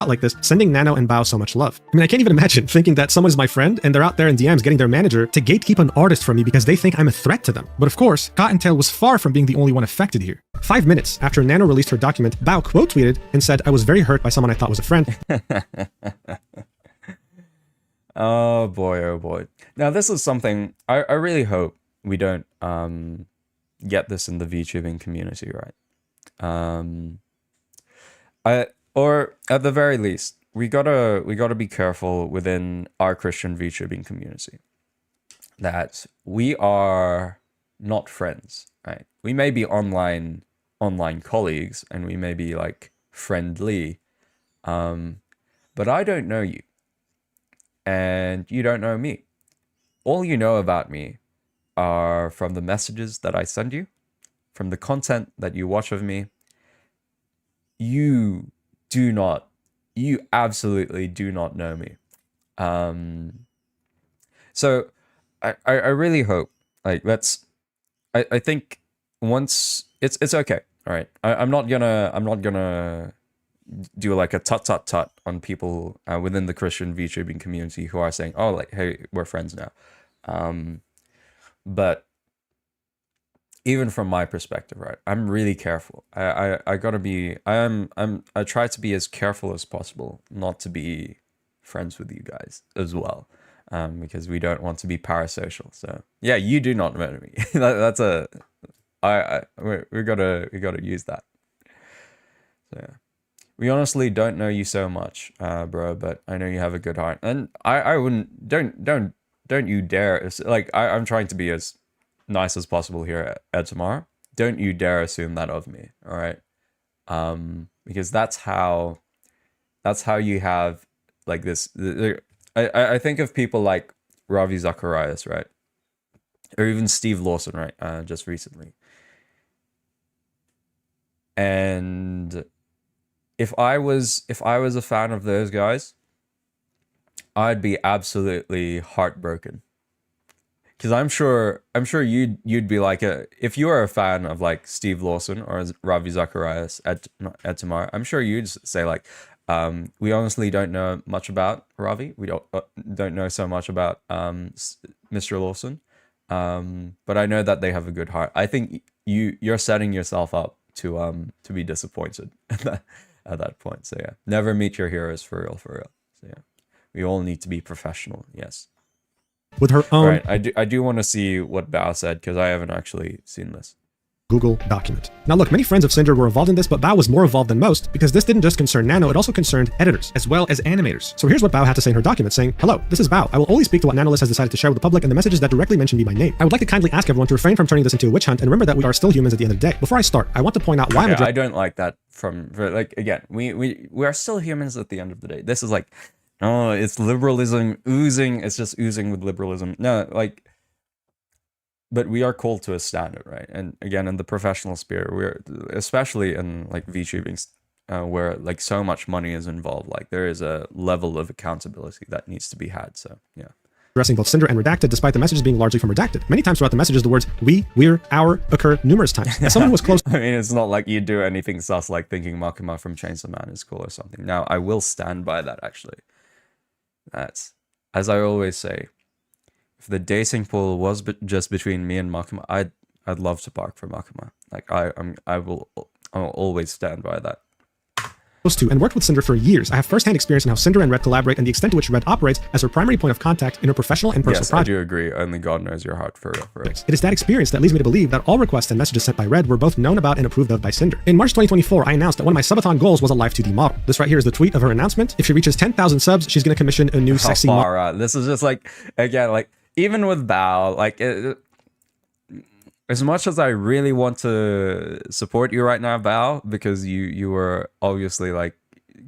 Like this, sending Nano and Bao so much love. I mean, I can't even imagine thinking that someone's my friend and they're out there in DMs getting their manager to gatekeep an artist from me because they think I'm a threat to them. But of course, Cottontail was far from being the only one affected here. 5 minutes after Nano released her document, Bao quote tweeted and said, "I was very hurt by someone I thought was a friend." Oh boy, oh boy. Now this is something I really hope we don't get this in the VTubing community, right? Or at the very least, we gotta be careful within our Christian VTubing community that we are not friends, right? We may be online colleagues, and we may be like friendly, but I don't know you, and you don't know me. All you know about me are from the messages that I send you, from the content that you watch of me. You absolutely do not know me. So I really hope, like, I think once it's okay. All right. I'm not gonna do like a tut on people within the Christian VTubing community who are saying, oh, like, hey, we're friends now. But even from my perspective, right, I'm really careful. I gotta be. I try to be as careful as possible not to be friends with you guys as well, because we don't want to be parasocial. So yeah, you do not know me. That's a. We gotta use that. So yeah. We honestly don't know you so much, bro, but I know you have a good heart, and I wouldn't. Don't you dare. Like, I'm trying to be as nice as possible here at Tomorrow. Don't you dare assume that of me, all right? Because that's how you have like this. I think of people like Ravi Zacharias, right? Or even Steve Lawson, right? Just recently. And if I was a fan of those guys, I'd be absolutely heartbroken. Because I'm sure you'd be like if you are a fan of like Steve Lawson or Ravi Zacharias at tomorrow, I'm sure you'd say like, we honestly don't know much about Ravi. We don't know so much about Mr. Lawson, but I know that they have a good heart. I think you're setting yourself up to be disappointed at that point. So yeah, never meet your heroes for real. So yeah, we all need to be professional. Yes. With her own Right, I do want to see what Bao said because I haven't actually seen this. Google document. Now look, many friends of Sinder were involved in this, but Bao was more involved than most because this didn't just concern Nano, it also concerned editors as well as animators. So here's what Bao had to say in her document saying, "Hello, this is Bao. I will only speak to what Nanolist has decided to share with the public and the messages that directly mention me by name. I would like to kindly ask everyone to refrain from turning this into a witch hunt and remember that we are still humans at the end of the day. Before I start, I want to point out why I'm I don't like that like again, we are still humans at the end of the day. This is like, oh, it's liberalism oozing, it's just oozing with liberalism. No, like, but we are called to a standard, right? And again, in the professional sphere, we're especially in like VTubing, where like so much money is involved. Like there is a level of accountability that needs to be had. So yeah. Addressing both Sinder and Redacted, despite the messages being largely from Redacted. Many times throughout the messages, the words we, we're, our occur numerous times. As someone who was close I mean, it's not like you do anything sus like thinking Makima from Chainsaw Man is cool or something. Now, I will stand by that, actually. That's, as I always say, if the dating pool was just between me and Makima, I'd love to bark for Makima. Like, I'll always stand by that. To and worked with Sinder for years, I have first-hand experience in how Sinder and Red collaborate and the extent to which Red operates as her primary point of contact in her professional and personal projects. I do agree. Only God knows your heart for real. It is that experience that leads me to believe that all requests and messages sent by Red were both known about and approved of by Sinder. In March 2024, I announced that one of my subathon goals was a live 2D model. This right here is the tweet of her announcement. If she reaches 10,000 subs, she's going to commission a new sexy model. This is just like, again, like, even with Bao, like, as much as I really want to support you right now, Bao, because you were obviously like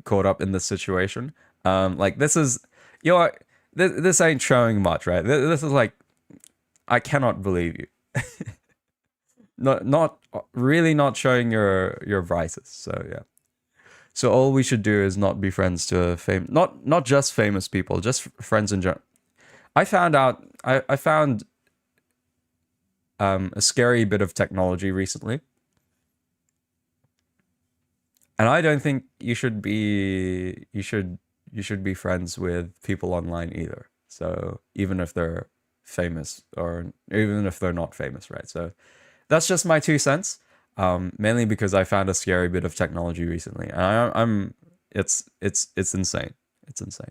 caught up in this situation, like this is, this ain't showing much, right? This is like, I cannot believe you. not really not showing your vices. So yeah, so all we should do is not be friends to not just famous people, just friends in general. I found a scary bit of technology recently, and I don't think you should be friends with people online either. So even if they're famous or even if they're not famous, right? So that's just my 2 cents. Mainly because I found a scary bit of technology recently, and it's insane. It's insane.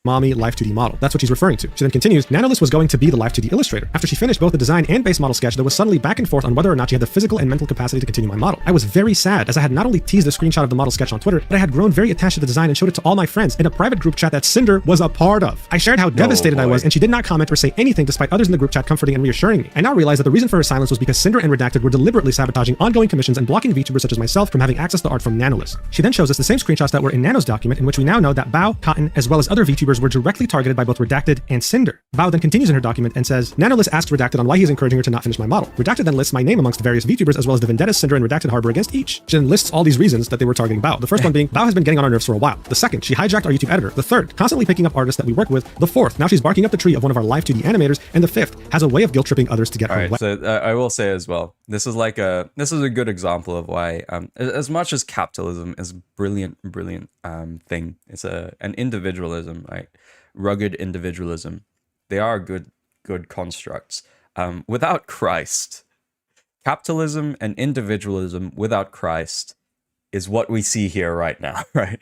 Mommy Live 2D model. That's what she's referring to. She then continues, Nanolist was going to be the Live 2D illustrator. After she finished both the design and base model sketch, there was suddenly back and forth on whether or not she had the physical and mental capacity to continue my model. I was very sad, as I had not only teased a screenshot of the model sketch on Twitter, but I had grown very attached to the design and showed it to all my friends in a private group chat that Sinder was a part of. I shared how devastated I was, and she did not comment or say anything despite others in the group chat comforting and reassuring me. I now realize that the reason for her silence was because Sinder and Redacted were deliberately sabotaging ongoing commissions and blocking VTubers such as myself from having access to art from Nanolist. She then shows us the same screenshots that were in Nano's document, in which we now know that Bao, Cotton, as well as other VTubers were directly targeted by both Redacted and Sinder. Bao then continues in her document and says, Nanolist asked Redacted on why he is encouraging her to not finish my model. Redacted then lists my name amongst various VTubers as well as the vendettas Sinder and Redacted harbor against each. She then lists all these reasons that they were targeting Bao. The first one being, Bao has been getting on our nerves for a while. The second, she hijacked our YouTube editor. The third, constantly picking up artists that we work with. The fourth, now she's barking up the tree of one of our live 2D animators. And the fifth, has a way of guilt tripping others to get her wet. So I will say as well, this is a good example of why, as much as capitalism is brilliant thing, it's an individualism, right? Rugged individualism. They are good constructs. Without Christ, capitalism and individualism without Christ is what we see here right now, right?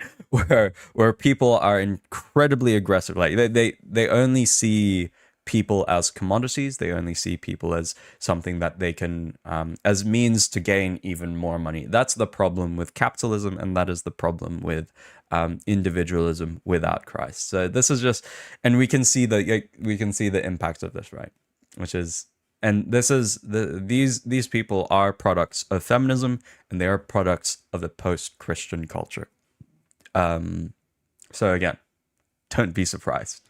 Where people are incredibly aggressive. Like they only see people as commodities. They only see people as something that they can, as means to gain even more money. That's the problem with capitalism, and that is the problem with individualism without Christ. So this is just, and we can see the impact of this, right? Which is, and this is these people are products of feminism, and they are products of the post-Christian culture. So again, don't be surprised.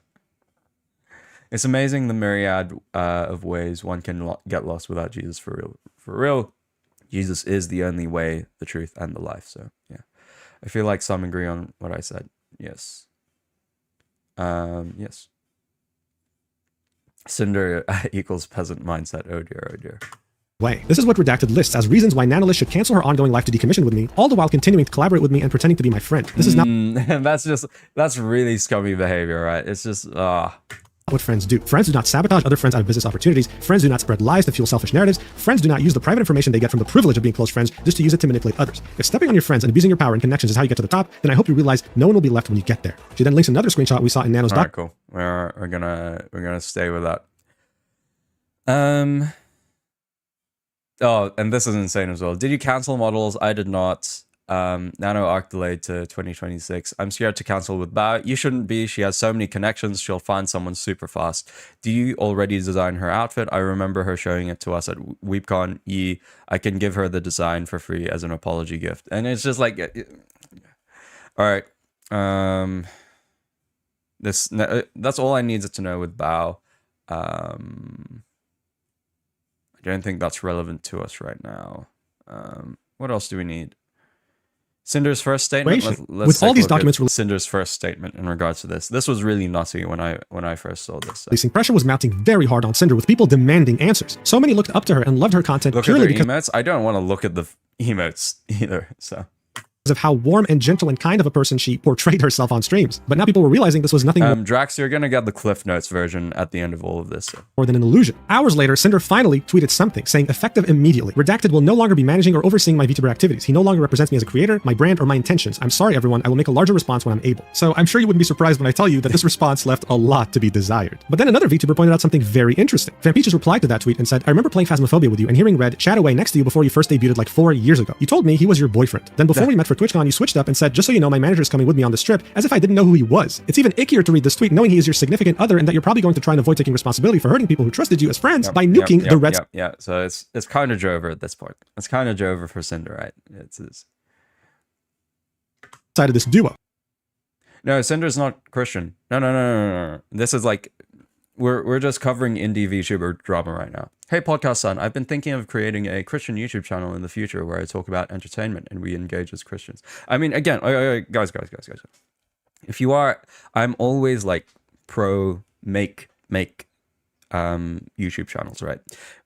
It's amazing the myriad of ways one can get lost without Jesus. For real. For real, Jesus is the only way, the truth, and the life. So yeah, I feel like some agree on what I said. Yes. Yes. Sinder equals peasant mindset. Oh dear, oh dear. Way. This is what Redacted lists as reasons why Nanolis should cancel her ongoing life to decommission with me, all the while continuing to collaborate with me and pretending to be my friend. This is not that's really scummy behavior, right? It's just what friends do. Friends do not sabotage other friends out of business opportunities. Friends do not spread lies to fuel selfish narratives. Friends do not use the private information they get from the privilege of being close friends just to use it to manipulate others. If stepping on your friends and abusing your power and connections is how you get to the top, then I hope you realize no one will be left when you get there. She then links another screenshot we saw in Nano's doc. Cool. We're gonna stay with that. Oh, and this is insane as well. Did you cancel models? I did not. Nano arc delayed to 2026. I'm scared to cancel with Bao. You shouldn't be. She has so many connections. She'll find someone super fast. Do you already design her outfit? I remember her showing it to us at WeebCon. I can give her the design for free as an apology gift. And it's just like, all right. That's all I needed to know with Bao. I don't think that's relevant to us right now. What else do we need? Cinder's first statement. Let's with all these documents, Cinder's first statement in regards to this. This was really nutty when I first saw this. Releasing pressure was mounting very hard on Cinder, with people demanding answers. So many looked up to her and loved her content purely because emotes. I don't want to look at the emotes either. So. Of how warm and gentle and kind of a person she portrayed herself on streams. But now people were realizing this was nothing more. Drax, you're gonna get the Cliff Notes version at the end of all of this. More than an illusion. Hours later, Cinder finally tweeted something, saying effective immediately. Redacted will no longer be managing or overseeing my VTuber activities. He no longer represents me as a creator, my brand, or my intentions. I'm sorry, everyone. I will make a larger response when I'm able. So I'm sure you wouldn't be surprised when I tell you that this response left a lot to be desired. But then another VTuber pointed out something very interesting. Vampeaches replied to that tweet and said, I remember playing Phasmophobia with you and hearing Red chat away next to you before you first debuted like 4 years ago. You told me he was your boyfriend. Then before we met for TwitchCon, you switched up and said, just so you know, my manager is coming with me on this trip, as if I didn't know who he was. It's even ickier to read this tweet knowing he is your significant other and that you're probably going to try and avoid taking responsibility for hurting people who trusted you as friends by nuking the Reds. Yeah, so it's kind of Jover at this point. It's kind of Jover for Cinder, right? It's side of this duo. No, Cinder's not Christian. No. This is like, we're just covering indie VTuber drama right now. Hey, podcast son, I've been thinking of creating a Christian YouTube channel in the future where I talk about entertainment and we engage as Christians. I mean, again, guys. If you are, I'm always like pro make YouTube channels, right?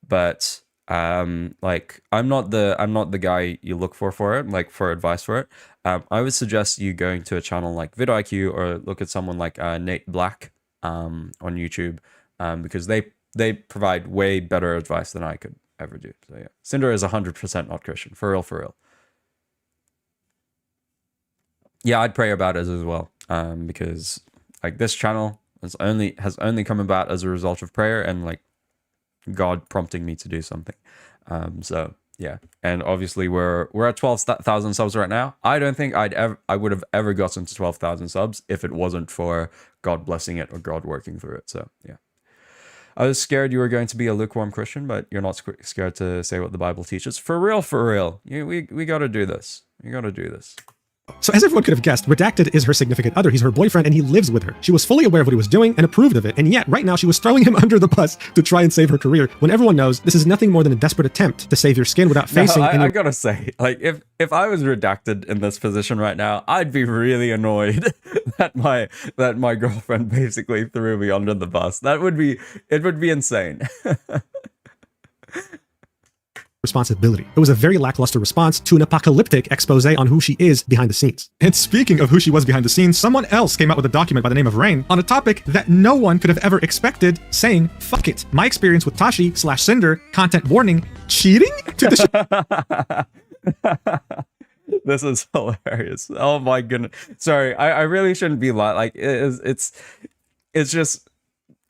But like I'm not the guy you look for it, like for advice for it. I would suggest you going to a channel like vidIQ or look at someone like Nate Black on YouTube because they provide way better advice than I could ever do. So yeah, Cinder is 100% not Christian, for real. Yeah, I'd pray about it as well, because like this channel has only come about as a result of prayer and like God prompting me to do something. So yeah, and obviously we're at 12,000 subs right now. I don't think I would have ever gotten to 12,000 subs if it wasn't for God blessing it or God working through it. So yeah. I was scared you were going to be a lukewarm Christian, but you're not scared to say what the Bible teaches. For real. We got to do this. We got to do this. So as everyone could have guessed, Redacted is her significant other. He's her boyfriend and he lives with her. She was fully aware of what he was doing and approved of it. And yet right now she was throwing him under the bus to try and save her career when everyone knows this is nothing more than a desperate attempt to save your skin without facing I gotta say, like if I was Redacted in this position right now, I'd be really annoyed that my girlfriend basically threw me under the bus. It would be insane. Responsibility. It was a very lackluster response to an apocalyptic expose on who she is behind the scenes. And speaking of who she was behind the scenes, someone else came out with a document by the name of Rain on a topic that no one could have ever expected, saying, fuck it. My experience with Tashi/Cinder, content warning, cheating? To the This is hilarious. Oh my goodness. Sorry, I really shouldn't be like it's just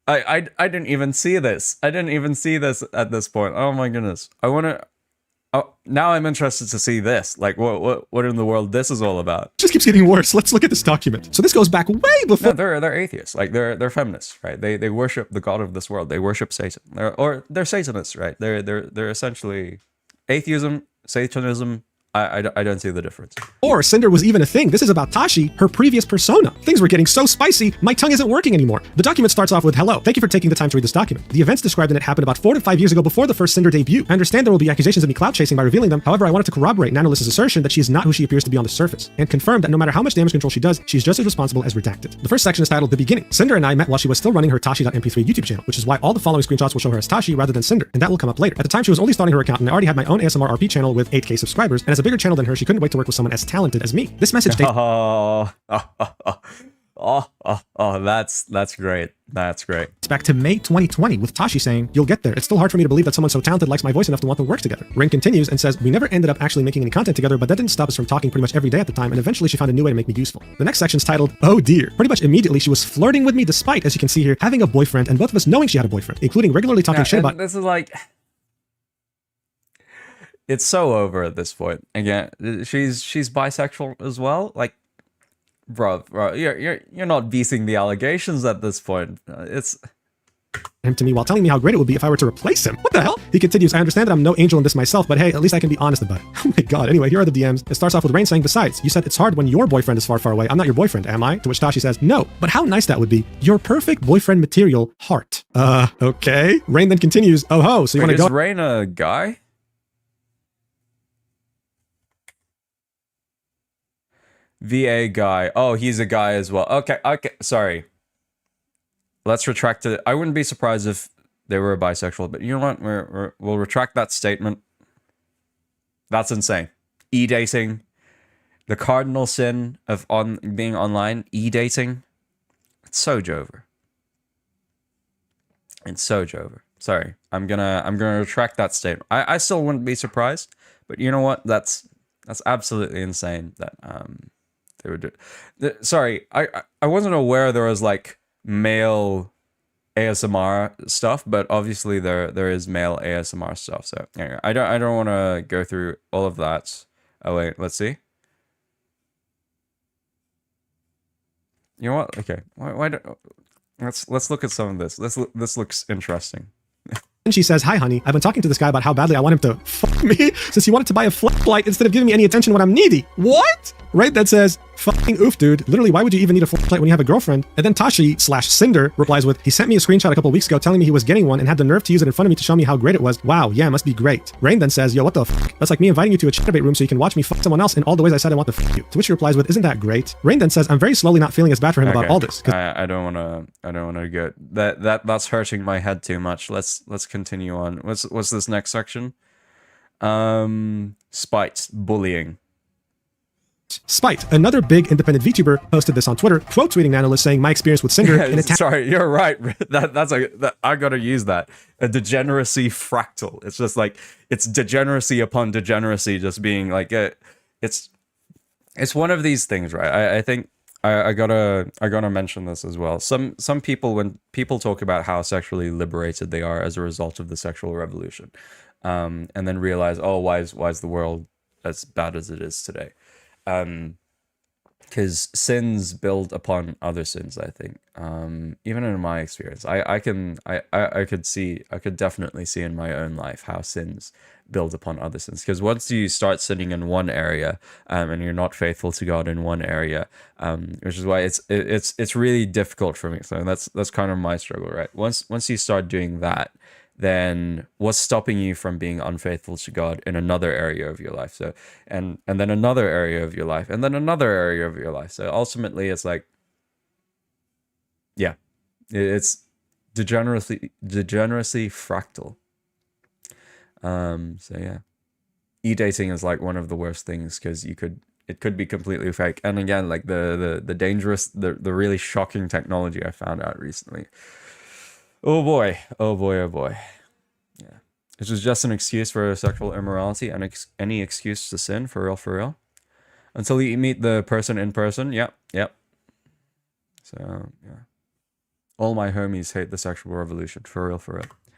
I didn't even see this. I didn't even see this at this point. Oh my goodness. Now I'm interested to see this. Like what in the world this is all about. Just keeps getting worse. Let's look at this document. So this goes back way before. No, they're atheists. Like they're feminists, right? They worship the god of this world. They worship Satan. They're Satanists, right? They're essentially atheism, Satanism, I don't see the difference. Or Sinder was even a thing. This is about Tashi, her previous persona. Things were getting so spicy, my tongue isn't working anymore. The document starts off with, hello, thank you for taking the time to read this document. The events described in it happened about 4 to 5 years ago before the first Sinder debut. I understand there will be accusations of me clout chasing by revealing them. However, I wanted to corroborate Nanolist's assertion that she is not who she appears to be on the surface, and confirm that no matter how much damage control she does, she's just as responsible as redacted. The first section is titled The Beginning. Cinder and I met while she was still running her Tashi.mp3 YouTube channel, which is why all the following screenshots will show her as Tashi rather than Cinder, and that will come up later. At the time, she was only starting her account, and I already had my own ASMR RP channel with 8K subscribers, and as a bigger channel than her, she couldn't wait to work with someone as talented as me. This message dates that's great. That's great. back to May 2020 with Tashi saying, you'll get there. It's still hard for me to believe that someone so talented likes my voice enough to want to work together. Rain continues and says, we never ended up actually making any content together, but that didn't stop us from talking pretty much every day at the time, and eventually she found a new way to make me useful. The next section is titled, oh dear. Pretty much immediately she was flirting with me despite, as you can see here, having a boyfriend and both of us knowing she had a boyfriend, including regularly talking shit about— This is like... It's so over at this point. Again, she's bisexual as well. Like, bro, you're not beating the allegations at this point. It's him to me while telling me how great it would be if I were to replace him. What the hell? He continues, I understand that I'm no angel in this myself, but hey, at least I can be honest about it. Oh my god. Anyway, here are the DMs. It starts off with Rain saying, besides, you said it's hard when your boyfriend is far, far away. I'm not your boyfriend, am I? To which Tashi says, no, but how nice that would be. Your perfect boyfriend material, heart. Okay. Rain then continues, oh ho, so you want to go— Is Rain a guy? VA guy. Oh, he's a guy as well. Okay, sorry. Let's retract it. I wouldn't be surprised if they were bisexual, but you know what? We'll retract that statement. That's insane. E-dating. The cardinal sin of being online. E-dating. It's so Jover. It's so Jover. Sorry. I'm gonna retract that statement. I still wouldn't be surprised, but you know what? That's absolutely insane that they would do. Sorry, I wasn't aware there was like male ASMR stuff, but obviously there is male ASMR stuff. So anyway, I don't want to go through all of that. Oh wait, let's see. You know what? Okay, why don't let's look at some of this. This looks interesting. And she says, hi honey, I've been talking to this guy about how badly I want him to fuck me since he wanted to buy a flashlight instead of giving me any attention when I'm needy. What? Right? That says, fucking oof, dude. Literally, why would you even need a flashlight when you have a girlfriend? And then Tashi/Cinder replies with, he sent me a screenshot a couple weeks ago telling me he was getting one and had the nerve to use it in front of me to show me how great it was. Wow, yeah, must be great. Rain then says, yo, what the fuck? That's like me inviting you to a chatterbait room so you can watch me fuck someone else in all the ways I said I want to fuck you. To which she replies with, isn't that great? Rain then says, I'm very slowly not feeling as bad for him about all this. I don't wanna get that's hurting my head too much. Let's continue on. What's this next section? Spite, bullying. Spite, another big independent VTuber, posted this on Twitter, quote tweeting Nanolist saying, my experience with Cinder in sorry, you're right. I gotta use that. A degeneracy fractal. It's just like, it's degeneracy upon degeneracy, just being like, it's one of these things, right? I think I gotta mention this as well. Some people, when people talk about how sexually liberated they are as a result of the sexual revolution, and then realize, oh, why is the world as bad as it is today? Because sins build upon other sins, I think. Even in my experience, I could definitely see in my own life how sins build upon other sins. Because once you start sinning in one area, and you're not faithful to God in one area, which is why it's really difficult for me. So that's kind of my struggle, right? Once you start doing that, then what's stopping you from being unfaithful to God in another area of your life? So, and then another area of your life, and then another area of your life. So ultimately it's like, yeah, it's degeneracy fractal. So yeah, e-dating is like one of the worst things, because it could be completely fake. And again, like the dangerous, the really shocking technology I found out recently. Oh boy, oh boy, oh boy. Yeah. This was just an excuse for sexual immorality and any excuse to sin, for real. Until you meet the person in person. Yep. So, yeah. All my homies hate the sexual revolution, for real.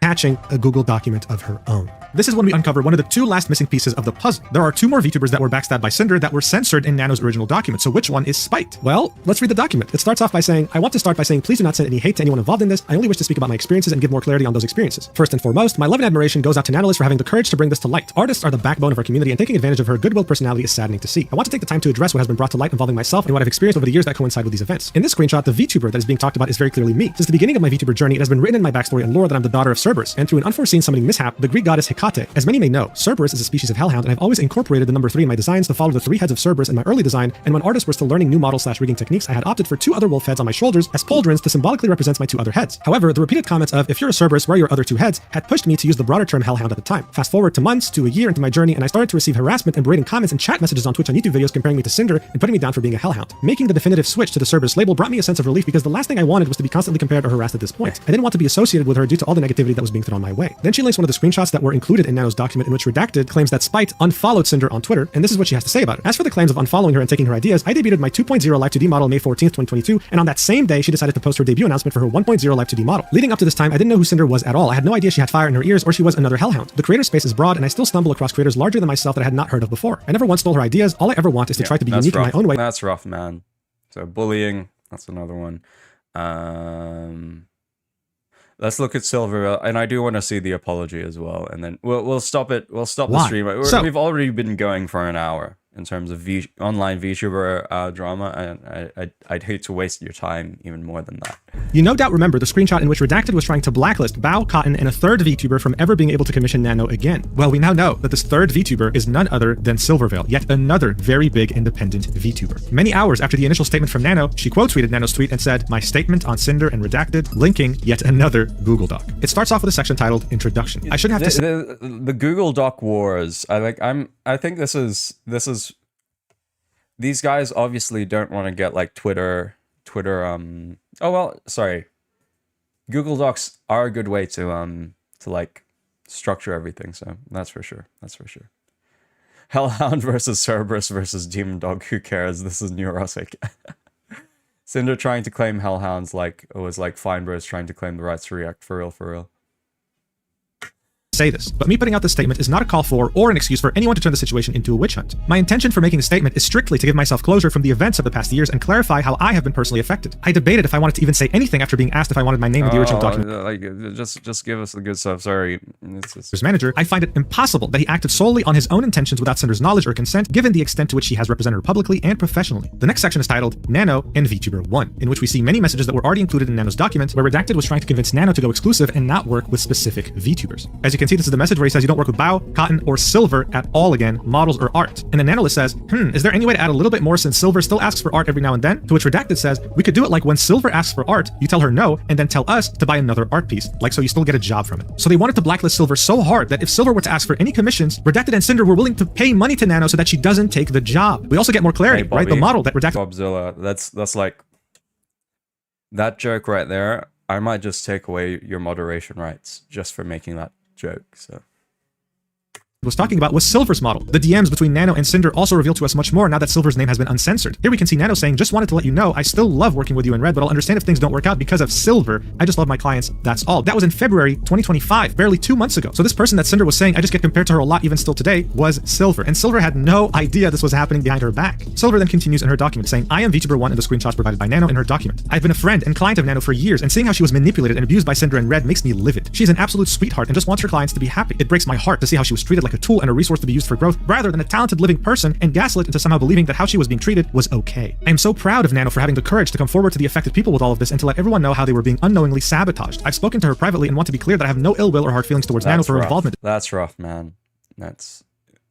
attaching a Google document of her own. This is when we uncover one of the two last missing pieces of the puzzle. There are two more VTubers that were backstabbed by Sinder that were censored in Nano's original document, so which one is spite? Well, let's read the document. It starts off by saying, I want to start by saying please do not send any hate to anyone involved in this. I only wish to speak about my experiences and give more clarity on those experiences. First and foremost, my love and admiration goes out to Nanolis for having the courage to bring this to light. Artists are the backbone of our community, and taking advantage of her goodwill personality is saddening to see. I want to take the time to address what has been brought to light involving myself and what I've experienced over the years that coincide with these events. In this screenshot, the VTuber that is being talked about is very clearly me. Since the beginning of my VTuber journey, it has been written in my backstory and lore that I'm the daughter of Cerberus, and through an unforeseen summoning mishap, the Greek goddess Hecate. As many may know, Cerberus is a species of hellhound, and I've always incorporated the number 3 in my designs to follow the 3 heads of Cerberus in my early design, and when artists were still learning new model/rigging techniques, I had opted for 2 other wolf heads on my shoulders as pauldrons to symbolically represent my 2 other heads. However, the repeated comments of, if you're a Cerberus, where are your other 2 heads, had pushed me to use the broader term hellhound at the time. Fast forward to months to a year into my journey, and I started to receive harassment and berating comments and chat messages on Twitch and YouTube videos comparing me to Sinder and putting me down for being a hellhound. Making the definitive switch to the Cerberus label brought me a sense of relief because the last thing I wanted was to be constantly compared or harassed at this point. I didn't want to be associated with her due to all the negativity that was being thrown my way. Then she links one of the screenshots that were included in Nano's document in which Redacted claims that Spite unfollowed Sinder on Twitter, and this is what she has to say about it. As for the claims of unfollowing her and taking her ideas, I debuted my 2.0 Live 2D model May 14th, 2022, and on that same day, she decided to post her debut announcement for her 1.0 Live 2D model. Leading up to this time, I didn't know who Sinder was at all. I had no idea she had fire in her ears or she was another hellhound. The creator space is broad, and I still stumble across creators larger than myself that I had not heard of before. I never once stole her ideas. All I ever want is to try to be unique in my own way. That's rough, man. So bullying, that's another one. Let's look at Silver, and I do want to see the apology as well, and then we'll stop it. We'll stop the stream. We've already been going for an hour in terms of online VTuber drama, and I'd hate to waste your time even more than that. You no doubt remember the screenshot in which Redacted was trying to blacklist Bao, Cotton, and a third VTuber from ever being able to commission Nano again. Well, we now know that this third VTuber is none other than Silverveil, yet another very big independent VTuber. Many hours after the initial statement from Nano, she quote-tweeted Nano's tweet and said, "My statement on Sinder and Redacted, linking yet another Google Doc." It starts off with a section titled Introduction. I shouldn't have to say the Google Doc wars. I think this is these guys obviously don't want to get like Twitter oh well, sorry. Google Docs are a good way to like structure everything, so that's for sure. That's for sure. Hellhound versus Cerberus versus Demon Dog, who cares? This is neurotic. Cinder trying to claim Hellhounds like it was like Feinbros trying to claim the rights to React, for real. Say this, but me putting out this statement is not a call for or an excuse for anyone to turn the situation into a witch hunt. My intention for making the statement is strictly to give myself closure from the events of the past years and clarify how I have been personally affected. I debated if I wanted to even say anything after being asked if I wanted my name in the original document. Like, just give us the good stuff. Sorry. As manager, I find it impossible that he acted solely on his own intentions without Cinder's knowledge or consent, given the extent to which he has represented her publicly and professionally. The next section is titled Nano and VTuber 1, in which we see many messages that were already included in Nano's document, where Redacted was trying to convince Nano to go exclusive and not work with specific VTubers. As you can see, this is the message where he says you don't work with Bao, Cotton, or Silver at all again, models or art. And then Nanolis says, is there any way to add a little bit more since Silver still asks for art every now and then? To which Redacted says, we could do it like when Silver asks for art, you tell her no, and then tell us to buy another art piece, like so you still get a job from it. So they wanted to blacklist Silver so hard that if Silver were to ask for any commissions, Redacted and Sinder were willing to pay money to Nano so that she doesn't take the job. We also get more clarity, hey, Bobby, right? The model that Redacted... Bobzilla, that's like... That joke right there, I might just take away your moderation rights just for making that joke, so... was talking about was Silver's model. The DMs between Nano and Sinder also reveal to us much more now that Silver's name has been uncensored. Here we can see Nano saying, just wanted to let you know, I still love working with you in Red, but I'll understand if things don't work out because of Silver. I just love my clients, that's all. That was in February 2025, barely 2 months ago. So this person that Sinder was saying, I just get compared to her a lot even still today, was Silver. And Silver had no idea this was happening behind her back. Silver then continues in her document saying, I am VTuber 1 in the screenshots provided by Nano in her document. I've been a friend and client of Nano for years, and seeing how she was manipulated and abused by Sinder and Red makes me livid. She's an absolute sweetheart and just wants her clients to be happy. It breaks my heart to see how she was treated like a tool and a resource to be used for growth rather than a talented living person and gaslit into somehow believing that how she was being treated was okay. I am so proud of Nano for having the courage to come forward to the affected people with all of this and to let everyone know how they were being unknowingly sabotaged. I've spoken to her privately and want to be clear that I have no ill will or hard feelings towards Nano for her involvement. That's rough, man. That's...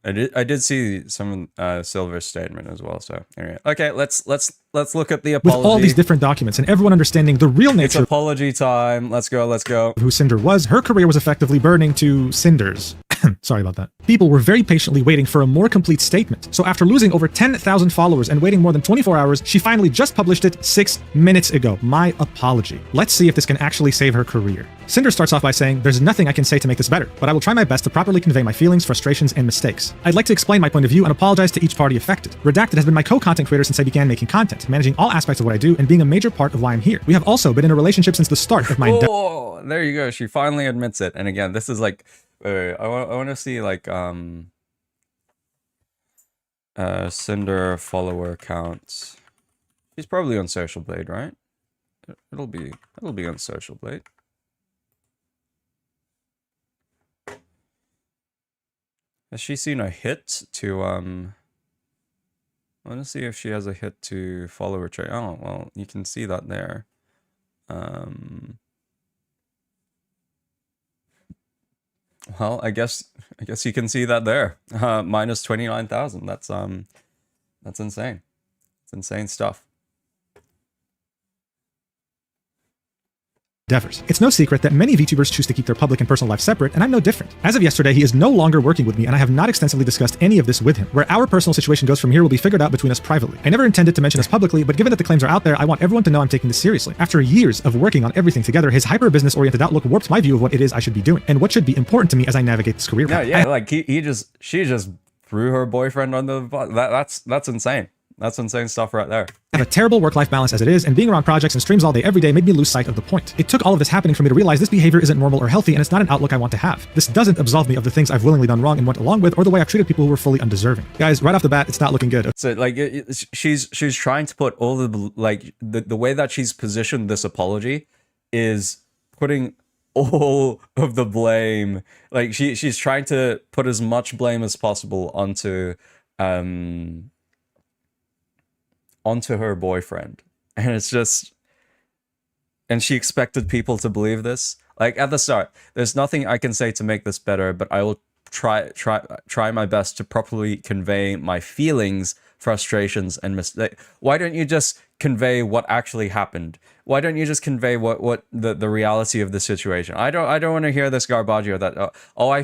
I did see some Silver's statement as well, so anyway. Okay, let's look at the apology. With all these different documents and everyone understanding the real nature... It's apology time. Let's go. ...of who Sinder was, her career was effectively burning to cinders. Sorry about that. People were very patiently waiting for a more complete statement. So after losing over 10,000 followers and waiting more than 24 hours, she finally just published it 6 minutes ago. My apology. Let's see if this can actually save her career. Sinder starts off by saying, "There's nothing I can say to make this better, but I will try my best to properly convey my feelings, frustrations, and mistakes. I'd like to explain my point of view and apologize to each party affected. Redacted has been my co-content creator since I began making content, managing all aspects of what I do and being a major part of why I'm here. We have also been in a relationship since the start of my Oh, there you go. She finally admits it. And again, this is like, I want to see like Sinder follower count. She's probably on Social Blade, right? It'll be on Social Blade. Has she seen a hit to I want to see if she has a hit to follower trade. Oh, well, you can see that there. Well, I guess you can see that there. Minus 29,000. That's insane. It's insane stuff. endeavors. It's no secret that many VTubers choose to keep their public and personal lives separate, and I'm no different. As of yesterday, he is no longer working with me, and I have not extensively discussed any of this with him. Where our personal situation goes from here will be figured out between us privately. I never intended to mention this publicly, but given that the claims are out there, I want everyone to know I'm taking this seriously. After years of working on everything together, his hyper-business-oriented outlook warped my view of what it is I should be doing, and what should be important to me as I navigate this career path. Yeah, like she just threw her boyfriend on the that's insane. That's insane stuff right there. I have a terrible work-life balance as it is, and being around projects and streams all day every day made me lose sight of the point. It took all of this happening for me to realize this behavior isn't normal or healthy, and it's not an outlook I want to have. This doesn't absolve me of the things I've willingly done wrong and went along with, or the way I've treated people who were fully undeserving. Guys, right off the bat, it's not looking good. So like she's trying to put all the like the way that she's positioned this apology is putting all of the blame, like she's trying to put as much blame as possible onto her boyfriend, and it's just, and she expected people to believe this. Like at the start, there's nothing I can say to make this better, but I will try my best to properly convey my feelings, frustrations, and mistakes. Why don't you just convey what actually happened? Why don't you just convey what the reality of the situation? I don't want to hear this garbaggio that I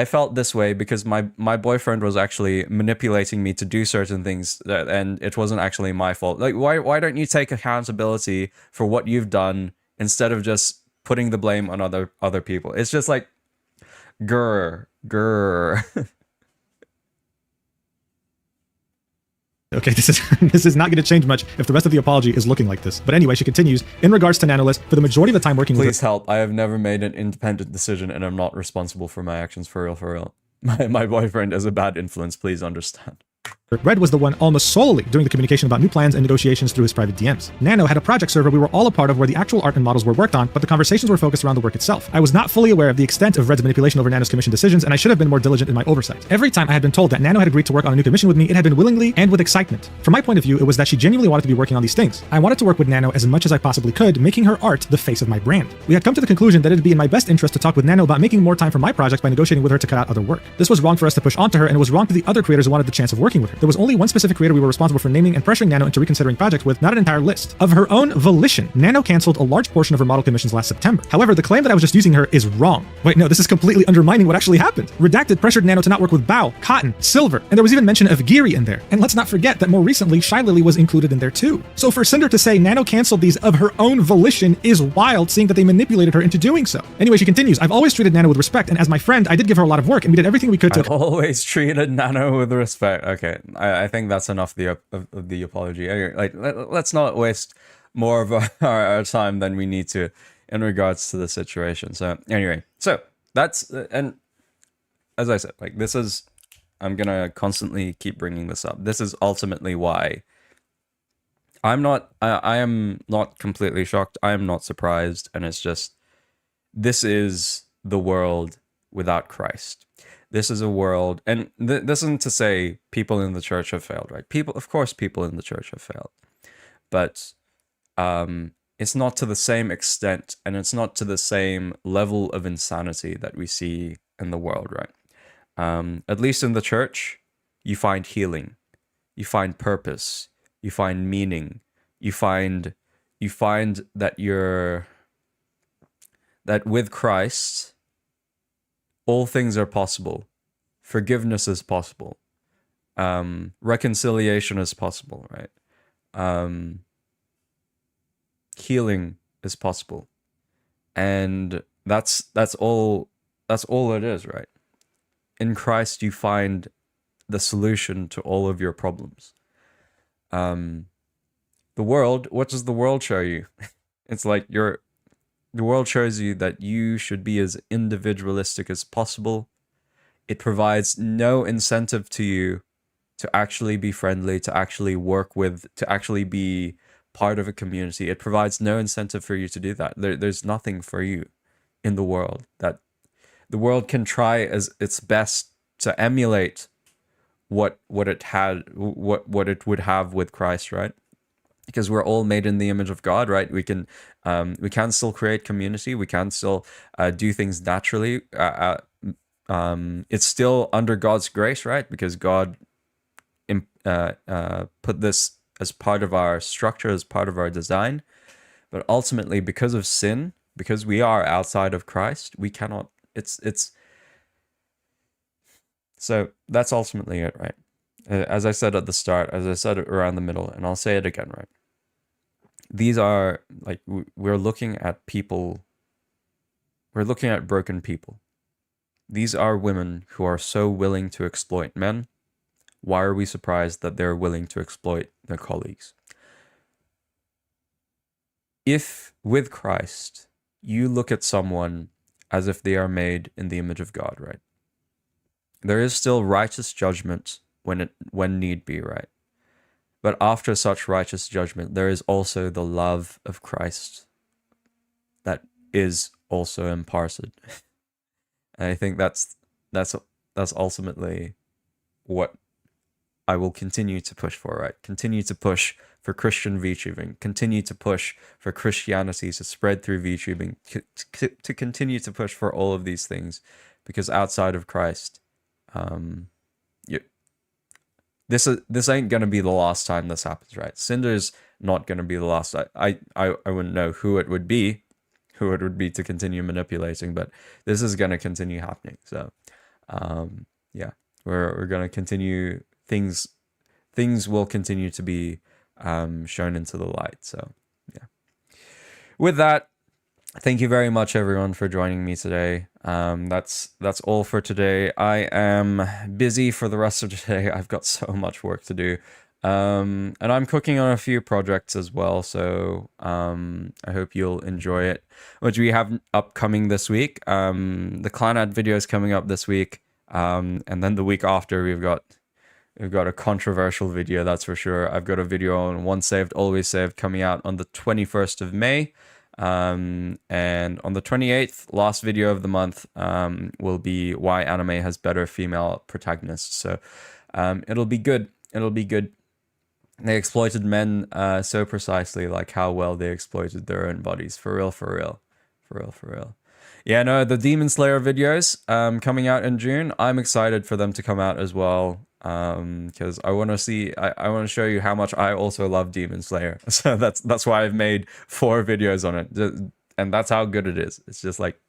felt this way because my boyfriend was actually manipulating me to do certain things, and it wasn't actually my fault. Like, why don't you take accountability for what you've done instead of just putting the blame on other people? It's just like, grr. Okay, this is not going to change much if the rest of the apology is looking like this. But anyway, she continues, in regards to Nanolist, for the majority of the time working with her— Please help. I have never made an independent decision, and I'm not responsible for my actions, for real. My boyfriend is a bad influence, please understand. Red was the one almost solely doing the communication about new plans and negotiations through his private DMs. Nano had a project server we were all a part of where the actual art and models were worked on, but the conversations were focused around the work itself. I was not fully aware of the extent of Red's manipulation over Nano's commission decisions, and I should have been more diligent in my oversight. Every time I had been told that Nano had agreed to work on a new commission with me, it had been willingly and with excitement. From my point of view, it was that she genuinely wanted to be working on these things. I wanted to work with Nano as much as I possibly could, making her art the face of my brand. We had come to the conclusion that it'd be in my best interest to talk with Nano about making more time for my projects by negotiating with her to cut out other work. This was wrong for us to push onto her, and it was wrong to the other creators who wanted the chance of working with her. There was only one specific creator we were responsible for naming and pressuring Nano into reconsidering projects with, not an entire list. Of her own volition, Nano canceled a large portion of her model commissions last September. However, the claim that I was just using her is wrong. Wait, no, this is completely undermining what actually happened. Redacted pressured Nano to not work with Bao, Cotton, Silver, and there was even mention of Geary in there. And let's not forget that more recently, Shy Lily was included in there too. So for Sinder to say Nano canceled these of her own volition is wild, seeing that they manipulated her into doing so. Anyway, she continues, I've always treated Nano with respect, and as my friend, I did give her a lot of work, and we did everything we could to— I've always treated Nano with respect. Okay, I think that's enough of the apology. Anyway, like, let's not waste more of our time than we need to in regards to the situation. So anyway, so that's, and as I said, like, this is, I'm gonna constantly keep bringing this up. This is ultimately why I am not completely shocked. I am not surprised. And it's just, this is the world without Christ. This is a world, and this isn't to say people in the church have failed, right? Of course, people in the church have failed, but it's not to the same extent, and it's not to the same level of insanity that we see in the world, right? At least in the church, you find healing, you find purpose, you find meaning, you find that that with Christ, all things are possible. Forgiveness is possible. Reconciliation is possible, right? Healing is possible. And that's all it is, right? In Christ you find the solution to all of your problems. The world, what does the world show you? It's like the world shows you that you should be as individualistic as possible. It provides no incentive to you to actually be friendly, to actually work with, to actually be part of a community. It provides no incentive for you to do that. There's nothing for you in the world. That the world can try as its best to emulate what it would have with Christ, right? Because we're all made in the image of God, right? We can still create community. We can still do things naturally. It's still under God's grace, right? Because God put this as part of our structure, as part of our design. But ultimately, because of sin, because we are outside of Christ, we cannot. So that's ultimately it, right? As I said at the start, as I said around the middle, and I'll say it again, right? These are like, we're looking at people. We're looking at broken people. These are women who are so willing to exploit men. Why are we surprised that they're willing to exploit their colleagues? If with Christ, you look at someone as if they are made in the image of God, right? There is still righteous judgment when need be, right? But after such righteous judgment, there is also the love of Christ that is also imparted. And I think that's ultimately what I will continue to push for, right? Continue to push for Christian VTubing, continue to push for Christianity to spread through VTubing, to continue to push for all of these things, because outside of Christ, this ain't gonna be the last time this happens, right? Cinder's not gonna be the last. I wouldn't know who it would be to continue manipulating, but this is gonna continue happening. So, yeah, we're gonna continue. Things will continue to be shown into the light. So, yeah. With that, thank you very much, everyone, for joining me today. That's all for today. I am busy for the rest of today. I've got so much work to do. And I'm cooking on a few projects as well, so I hope you'll enjoy it. What do we have upcoming this week? The Clanad video is coming up this week, and then the week after we've got a controversial video, that's for sure. I've got a video on Once Saved, Always Saved coming out on the 21st of May. And on the 28th, last video of the month, will be why anime has better female protagonists. So it'll be good. It'll be good. They exploited men so precisely, like how well they exploited their own bodies. For real, for real. For real, for real. Yeah, no, the Demon Slayer videos coming out in June. I'm excited for them to come out as well. Because I want to see, I want to show you how much I also love Demon Slayer. So that's why I've made 4 videos on it, and that's how good it is. It's just like,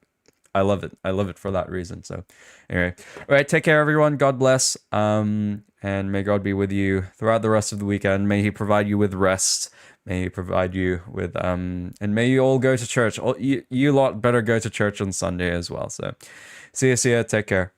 I love it for that reason. So anyway, all right, take care, everyone. God bless, and may God be with you throughout the rest of the weekend. May He provide you with rest. May He provide you with and may you all go to church. You lot better go to church on Sunday as well. So see ya. Take care.